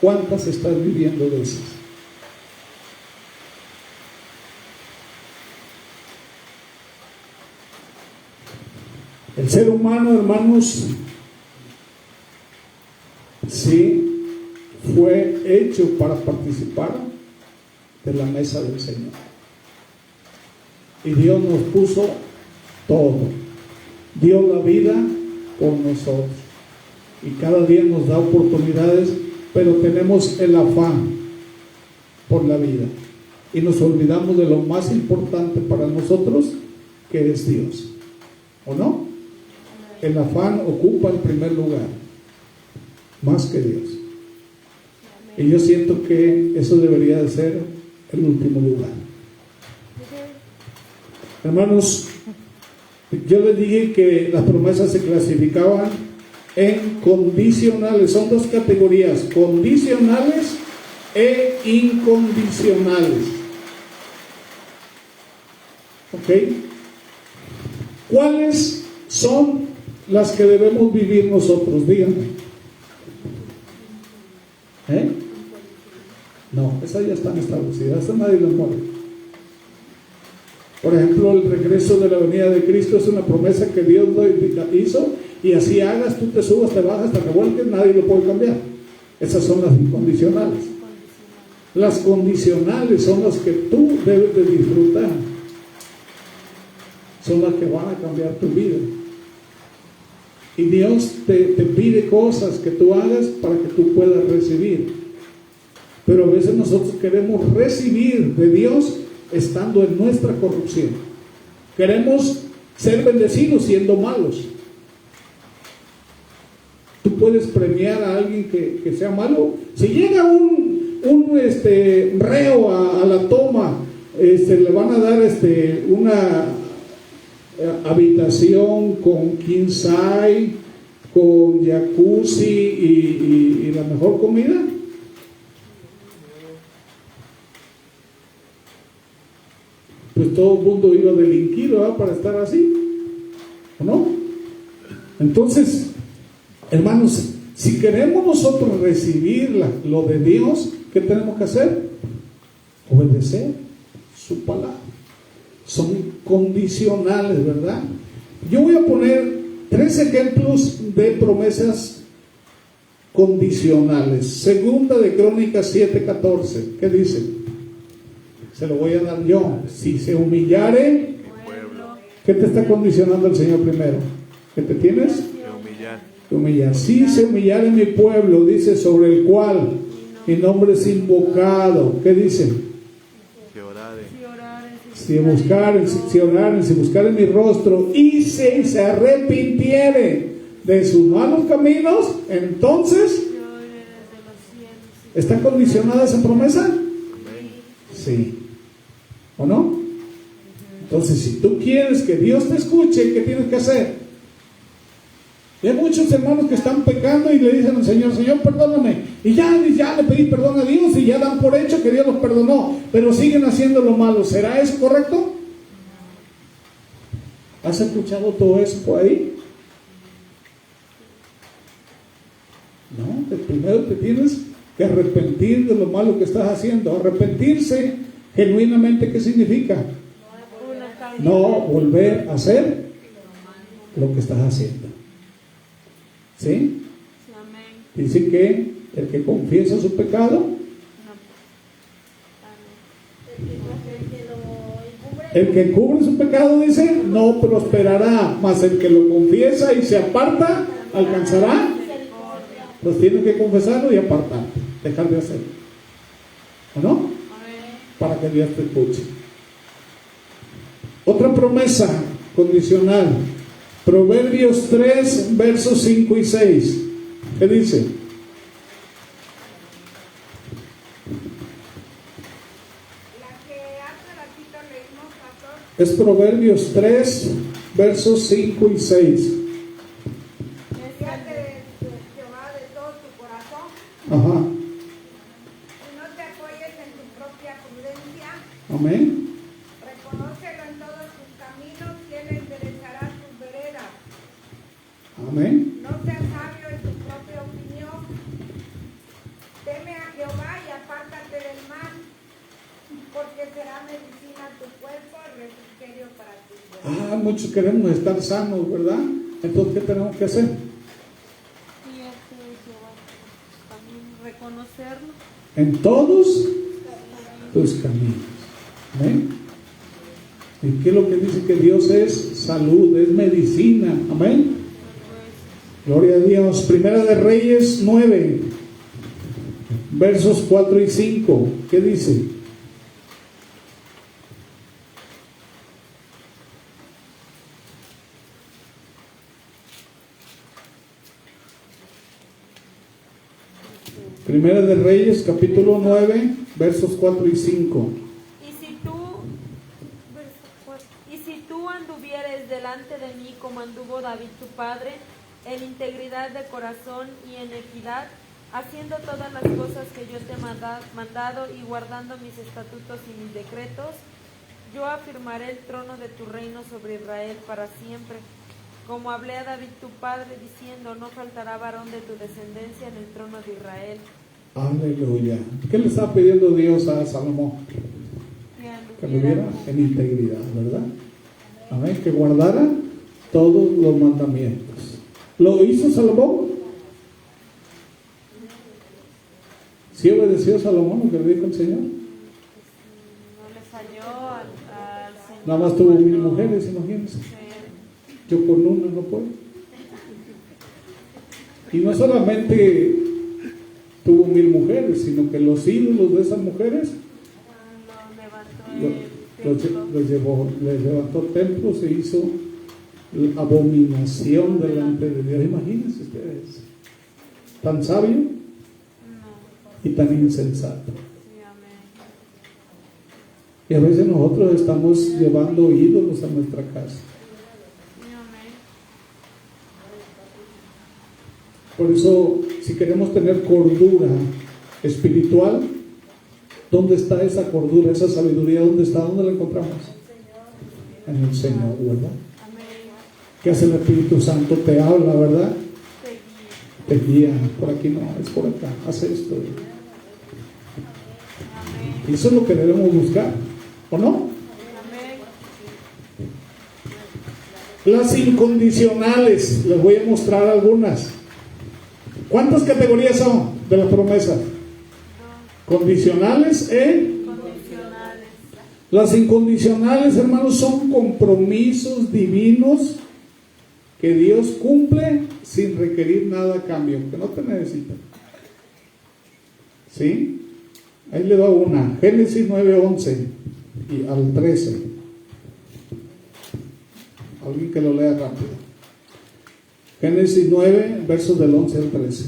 S1: ¿Cuántas estás viviendo de esas? El ser humano, hermanos, sí, fue hecho para participar de la mesa del Señor. Y Dios nos puso todo. Dio la vida por nosotros. Y cada día nos da oportunidades, pero tenemos el afán por la vida. Y nos olvidamos de lo más importante para nosotros, que es Dios. ¿O no? El afán ocupa el primer lugar, más que Dios. Y yo siento que eso debería de ser el último lugar. Hermanos, yo les dije que las promesas se clasificaban en condicionales. Son dos categorías, condicionales e incondicionales. ¿Ok? ¿Cuáles son las que debemos vivir nosotros? Díganme. No, esas ya están establecidas, esas nadie las mueve. Por ejemplo, el regreso de la venida de Cristo es una promesa que Dios hizo, y así hagas, tú te subas, te bajas, te revuelques, nadie lo puede cambiar. Esas son las incondicionales. Las condicionales son las que tú debes de disfrutar, son las que van a cambiar tu vida. Y Dios te pide cosas que tú hagas para que tú puedas recibir. Pero a veces nosotros queremos recibir de Dios estando en nuestra corrupción. Queremos ser bendecidos siendo malos. Tú puedes premiar a alguien que sea malo. Si llega un reo a la toma, le van a dar una habitación con king size, con jacuzzi y la mejor comida. Pues todo el mundo iba a delinquir, ¿verdad? Para estar así, ¿o no? Entonces, hermanos, si queremos nosotros recibir lo de Dios, ¿qué tenemos que hacer? Obedecer su palabra. Son condicionales, ¿verdad? Yo voy a poner 3 ejemplos de promesas condicionales. Segunda de Crónicas 7:14. ¿Qué dice? Se lo voy a dar yo. Si se humillare, ¿qué te está condicionando el Señor primero? ¿Qué te tienes? Humillar. Si se humillare mi pueblo, dice, sobre el cual mi nombre es invocado. ¿Qué dice? Si buscaren mi rostro y se arrepintiere de sus malos caminos, entonces, ¿está condicionada esa promesa? Sí. ¿O no? Entonces, si tú quieres que Dios te escuche, ¿qué tienes que hacer? Y hay muchos hermanos que están pecando y le dicen al Señor, Señor, perdóname. Y ya le pedí perdón a Dios y ya dan por hecho que Dios los perdonó, pero siguen haciendo lo malo. ¿Será eso correcto? ¿Has escuchado todo eso por ahí? No, primero te tienes que arrepentir de lo malo que estás haciendo. Arrepentirse genuinamente, ¿qué significa? No volver a hacer lo que estás haciendo. ¿Sí? Dice que el que confiesa su pecado, el que cubre su pecado, dice, no prosperará, mas el que lo confiesa y se aparta, alcanzará. Pues tienes que confesarlo y apartarte, dejar de hacerlo, ¿o no? Para que Dios te escuche. Otra promesa condicional, Proverbios 3, versos 5 y 6. ¿Qué dice?
S4: La que hace ratito leímos, pastor.
S1: Es Proverbios 3, versos 5 y 6.
S4: Fíjate de Jehová de todo tu corazón.
S1: Ajá.
S4: Y no te apoyes en tu propia prudencia.
S1: Amén.
S4: Reconócelo en todos tus caminos y él enderezará tus veredas.
S1: Amén.
S4: No seas sabio en tu propia opinión. Teme a Jehová y apártate del mal, porque será medicina a tu cuerpo, refrigerio para tus huesos.
S1: Muchos queremos estar sanos, ¿verdad? Entonces, ¿qué tenemos que hacer?
S2: Reconocerlo.
S1: En todos tus caminos. Amén. ¿Y qué es lo que dice que Dios es? Salud, es medicina. Amén. Gloria a Dios. Primera de Reyes 9, versos 4 y 5. ¿Qué dice? Primera de Reyes, capítulo 9, versos 4 y 5.
S2: Y si tú anduvieres delante de mí como anduvo David tu padre, en integridad de corazón y en equidad, haciendo todas las cosas que yo te he mandado y guardando mis estatutos y mis decretos, yo afirmaré el trono de tu reino sobre Israel para siempre. Como hablé a David tu padre, diciendo, no faltará varón de tu descendencia en el trono de Israel.
S1: Aleluya. ¿Qué le estaba pidiendo Dios a Salomón? Que lo viera en integridad, ¿verdad? Amén. Que guardara todos los mandamientos. ¿Lo hizo Salomón? ¿Sí obedeció Salomón lo que le dijo el Señor?
S2: No le falló al Señor.
S1: Nada más tuvo 1000 mujeres, imagínense.
S2: Sí.
S1: Yo con una no puedo. Y no solamente tuvo 1000 mujeres, sino que los ídolos de esas mujeres les levantó templos e hizo abominación delante de Dios. Imagínense ustedes, tan sabio y tan insensato. Y a veces nosotros estamos llevando ídolos a nuestra casa. Por eso, si queremos tener cordura espiritual, ¿dónde está esa cordura, esa sabiduría? ¿Dónde está? ¿Dónde la encontramos? En el Señor, ¿verdad? ¿Qué hace el Espíritu Santo? Te habla, ¿verdad? Te guía. Por aquí no, es por acá. Hace esto. Y eso es lo que debemos buscar, ¿o no? Las incondicionales, les voy a mostrar algunas. ¿Cuántas categorías son de las promesas? Condicionales e
S2: Condicionales.
S1: Las incondicionales, hermanos, son compromisos divinos que Dios cumple sin requerir nada a cambio, que no te necesita. ¿Sí? Ahí le va una. Génesis 9:11 y al 13. Alguien que lo lea rápido. Génesis 9, versos del 11 al 13.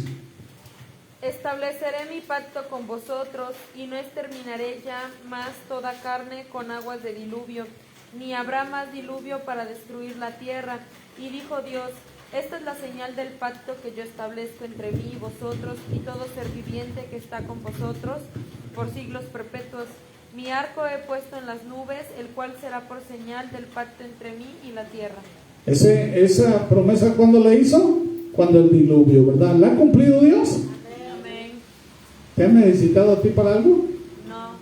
S2: Estableceré mi pacto con vosotros y no exterminaré ya más toda carne con aguas de diluvio, ni habrá más diluvio para destruir la tierra. Y dijo Dios, esta es la señal del pacto que yo establezco entre mí y vosotros y todo ser viviente que está con vosotros por siglos perpetuos. Mi arco he puesto en las nubes, el cual será por señal del pacto entre mí y la tierra.
S1: Esa promesa, ¿cuándo la hizo? Cuando el diluvio, ¿verdad? ¿La ha cumplido Dios?
S2: Amén.
S1: ¿Te ha necesitado a ti para algo?
S2: No.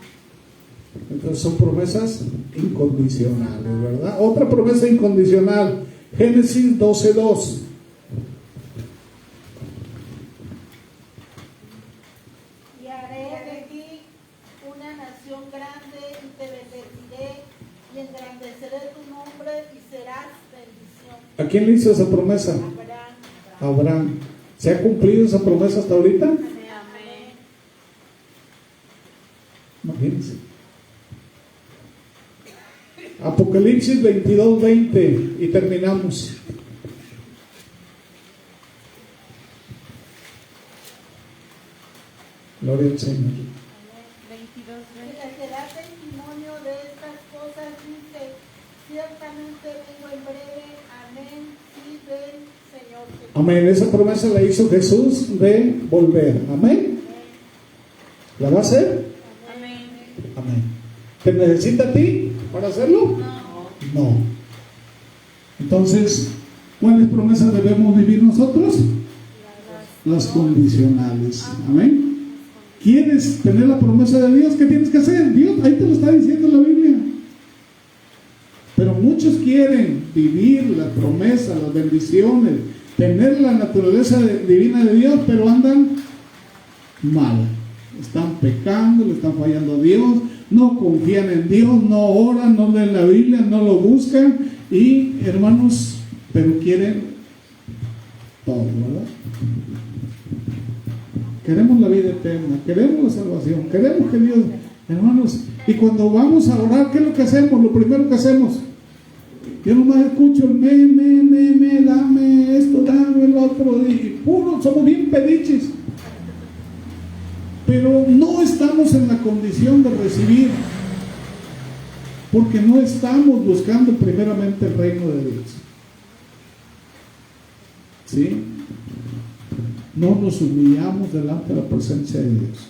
S1: Entonces son promesas incondicionales, ¿verdad? Otra promesa incondicional, Génesis 12:2.
S5: Y haré de ti una nación grande y te bendeciré y engrandeceré tu nombre y serás bendición.
S1: ¿A quién le hizo esa promesa?
S5: Abraham.
S1: Abraham. ¿Se ha cumplido esa promesa hasta ahorita?
S2: Amén.
S1: Imagínense. Apocalipsis 22:20 y terminamos. Gloria al Señor.
S2: 22.
S5: Y le será testimonio de estas cosas, dice, ciertamente vengo en breve, amén, sí, ven, Señor Jesús.
S1: Amén. Esa promesa la hizo Jesús de volver. Amén. ¿La va a hacer?
S2: Amén.
S1: Amén. ¿Te necesita a ti para hacerlo? No. Entonces, ¿cuáles promesas debemos vivir nosotros? Las condicionales. Amén. ¿Quieres tener la promesa de Dios? ¿Qué tienes que hacer? Dios, ahí te lo está diciendo la Biblia. Pero muchos quieren vivir la promesa, las bendiciones, tener la naturaleza divina de Dios, pero andan mal. Están pecando, le están fallando a Dios, no confían en Dios, no oran, no leen la Biblia, no lo buscan y, hermanos, pero quieren todo, ¿verdad? Queremos la vida eterna, queremos la salvación, queremos que Dios, hermanos, y cuando vamos a orar, ¿qué es lo que hacemos? Lo primero que hacemos, yo nomás escucho el dame esto, dame el otro, y puro, somos bien pediches. Pero no estamos en la condición de recibir, porque no estamos buscando primeramente el reino de Dios. ¿sí? No nos humillamos delante de la presencia de Dios.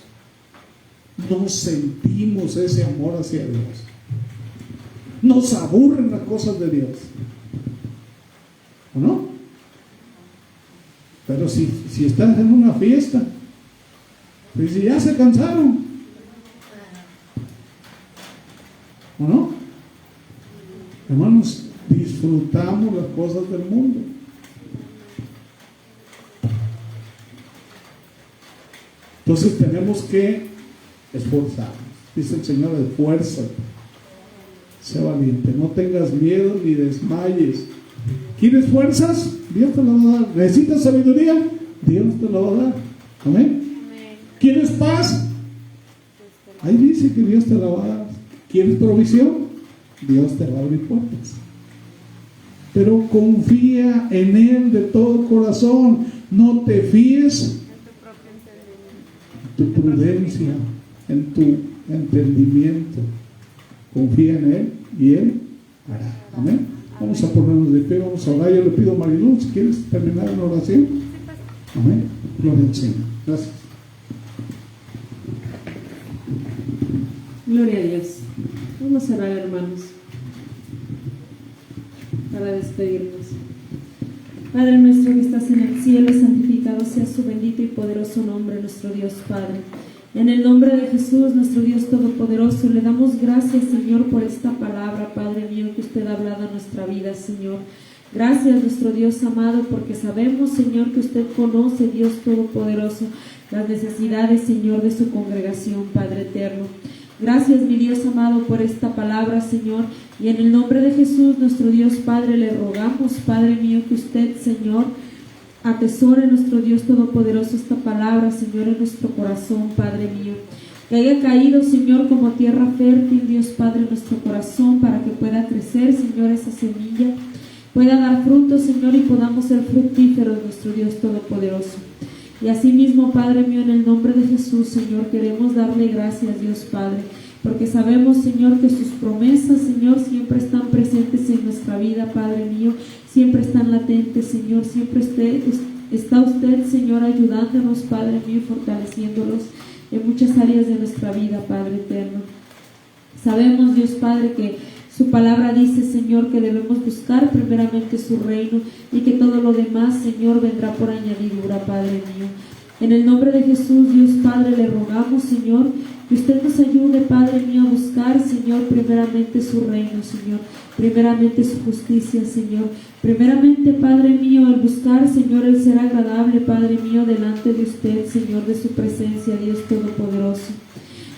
S1: No sentimos ese amor hacia Dios. Nos aburren las cosas de Dios. ¿O no? Pero si estás en una fiesta, pues si ya se cansaron, ¿o no? Hermanos, disfrutamos las cosas del mundo. Entonces tenemos que esforzarnos. Dice el Señor, esfuérzate, sé valiente, no tengas miedo ni desmayes. ¿Quieres fuerzas? Dios te lo va a dar. ¿Necesitas sabiduría? Dios te lo va a dar. Amén. ¿Quieres paz? Ahí dice que Dios te la va a dar. ¿Quieres provisión? Dios te va a abrir puertas. Pero confía en Él de todo corazón. No te fíes en tu prudencia, en tu entendimiento. Confía en Él y Él hará. Amén. Vamos a ponernos de pie, vamos a orar. Yo le pido a Mariluz, si quieres terminar en oración. Amén. Gloria al Señor. Gracias.
S6: Gloria a Dios. Vamos a orar, hermanos, para despedirnos. Padre nuestro que estás en el cielo, santificado sea su bendito y poderoso nombre, nuestro Dios Padre. En el nombre de Jesús, nuestro Dios Todopoderoso, le damos gracias, Señor, por esta palabra, Padre mío, que usted ha hablado a nuestra vida, Señor. Gracias, nuestro Dios amado, porque sabemos, Señor, que usted conoce, Dios Todopoderoso, las necesidades, Señor, de su congregación, Padre eterno. Gracias, mi Dios amado, por esta palabra, Señor, y en el nombre de Jesús, nuestro Dios Padre, le rogamos, Padre mío, que usted, Señor, atesore, nuestro Dios Todopoderoso, esta palabra, Señor, en nuestro corazón, Padre mío, que haya caído, Señor, como tierra fértil, Dios Padre, en nuestro corazón, para que pueda crecer, Señor, esa semilla, pueda dar fruto, Señor, y podamos ser fructíferos, nuestro Dios Todopoderoso. Y asimismo, Padre mío, en el nombre de Jesús, Señor, queremos darle gracias, Dios Padre, porque sabemos, Señor, que sus promesas, Señor, siempre están presentes en nuestra vida, Padre mío, siempre están latentes, Señor, siempre está usted, Señor, ayudándonos, Padre mío, fortaleciéndonos en muchas áreas de nuestra vida, Padre eterno. Sabemos, Dios Padre, que su palabra dice, Señor, que debemos buscar primeramente su reino y que todo lo demás, Señor, vendrá por añadidura, Padre mío. En el nombre de Jesús, Dios Padre, le rogamos, Señor, que usted nos ayude, Padre mío, a buscar, Señor, primeramente su reino, Señor, primeramente su justicia, Señor, primeramente, Padre mío, el buscar, Señor, el ser agradable, Padre mío, delante de usted, Señor, de su presencia, Dios Todopoderoso.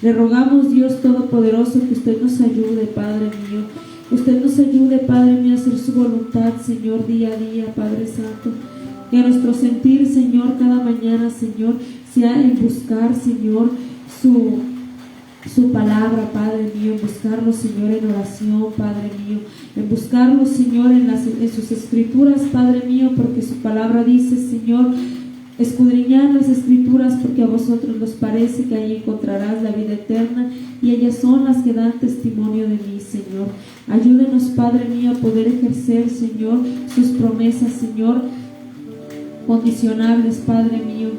S6: Le rogamos, Dios Todopoderoso, que usted nos ayude, Padre mío, que usted nos ayude, Padre mío, a hacer su voluntad, Señor, día a día, Padre Santo. Que nuestro sentir, Señor, cada mañana, Señor, sea en buscar, Señor, su palabra, Padre mío, en buscarlo, Señor, en oración, Padre mío, en buscarlo, Señor, en sus escrituras, Padre mío, porque su palabra dice, Señor, escudriñad las escrituras, porque a vosotros os parece que allí encontrarás la vida eterna, y ellas son las que dan testimonio de mí, Señor. Ayúdenos, Padre mío, a poder ejercer, Señor, sus promesas, Señor, condicionables, Padre mío.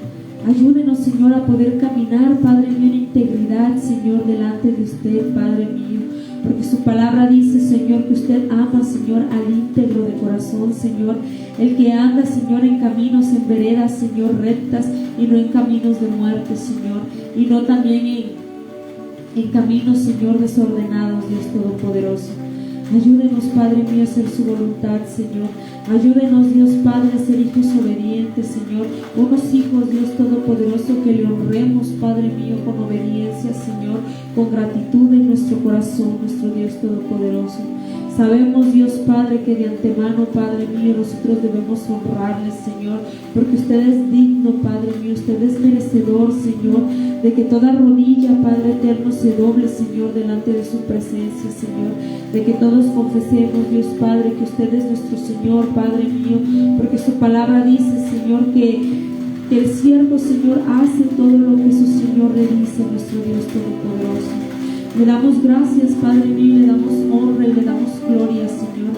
S6: Ayúdenos, Señor, a poder caminar, Padre mío, en integridad, Señor, delante de usted, Padre mío, porque su palabra dice, Señor, que usted ama, Señor, al íntegro de corazón, Señor, el que anda, Señor, en caminos, en veredas, Señor, rectas, y no en caminos de muerte, Señor, y no también en caminos, Señor, desordenados, Dios Todopoderoso. Ayúdenos, Padre mío, a hacer su voluntad, Señor. Ayúdenos, Dios Padre, a ser hijos obedientes, Señor. Unos hijos, Dios Todopoderoso, que le honremos, Padre mío, con obediencia, Señor, con gratitud en nuestro corazón, nuestro Dios Todopoderoso. Sabemos, Dios Padre, que de antemano, Padre mío, nosotros debemos honrarles, Señor, porque usted es digno, Padre mío, usted es merecedor, Señor, de que toda rodilla, Padre eterno, se doble, Señor, delante de su presencia, Señor, de que todos confesemos, Dios Padre, que usted es nuestro Señor, Padre mío, porque su palabra dice, Señor, que el siervo, Señor, hace todo lo que su Señor le dice, nuestro Dios Todopoderoso. Le damos gracias, Padre mío, le damos honra y le damos gloria, Señor.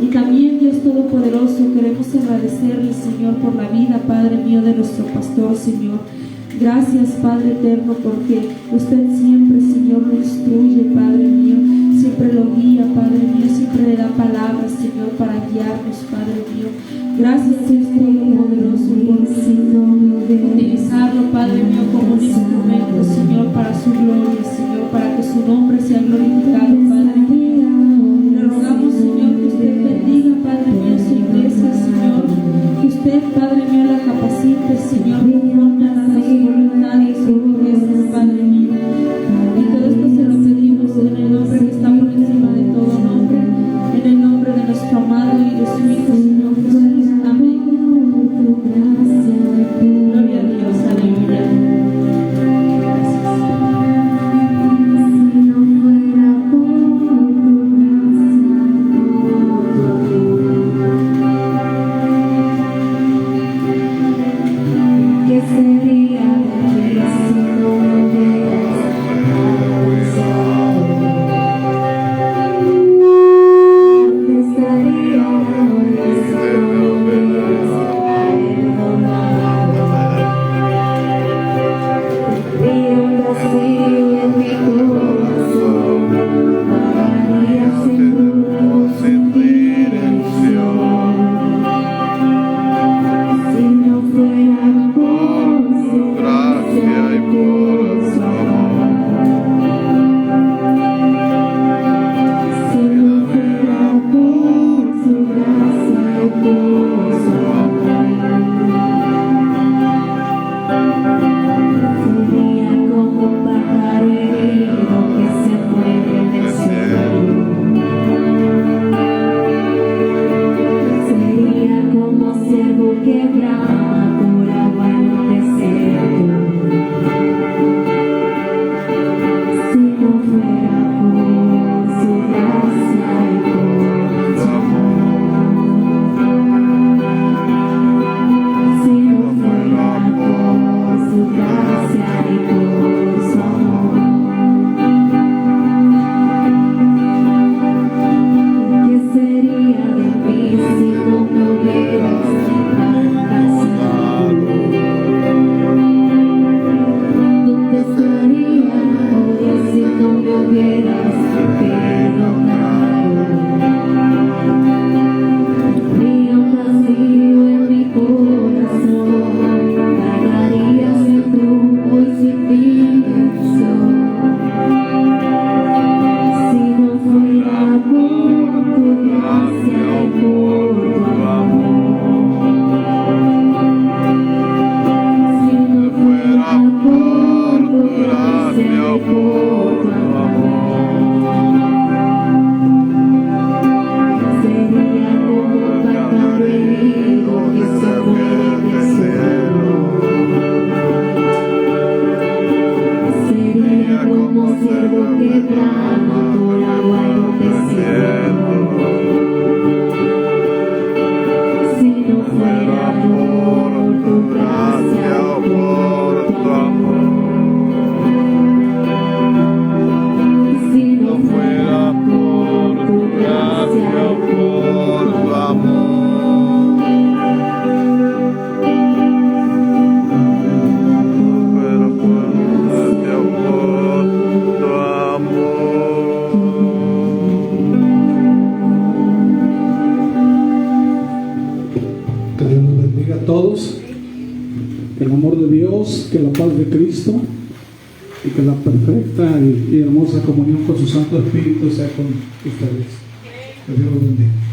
S6: Y también, Dios Todopoderoso, queremos agradecerle, Señor, por la vida, Padre mío, de nuestro pastor, Señor. Gracias, Padre eterno, porque usted siempre, Señor, lo instruye, Padre mío, siempre lo guía, Padre mío, siempre le da palabras, Señor, para guiarnos, Padre mío. Gracias, Dios Todopoderoso, por utilizarlo, Padre mío, como un instrumento, Señor, para su gloria, Señor, para que su nombre sea glorificado, Padre mío. Le rogamos, Señor, que usted bendiga, Padre mío, su iglesia, Señor, que usted, Padre mío, la capacite, Señor, conforme a su voluntad y su riqueza, Padre mío. Y todo esto se lo pedimos en el nombre que está por encima de todo nombre, en el nombre de nuestro amado y de su Hijo, Señor Jesús. Amén. Gloria a Dios, aleluya.
S1: Que la paz de Cristo y que la perfecta y hermosa comunión con su Santo Espíritu sea con ustedes. Que Dios los bendiga.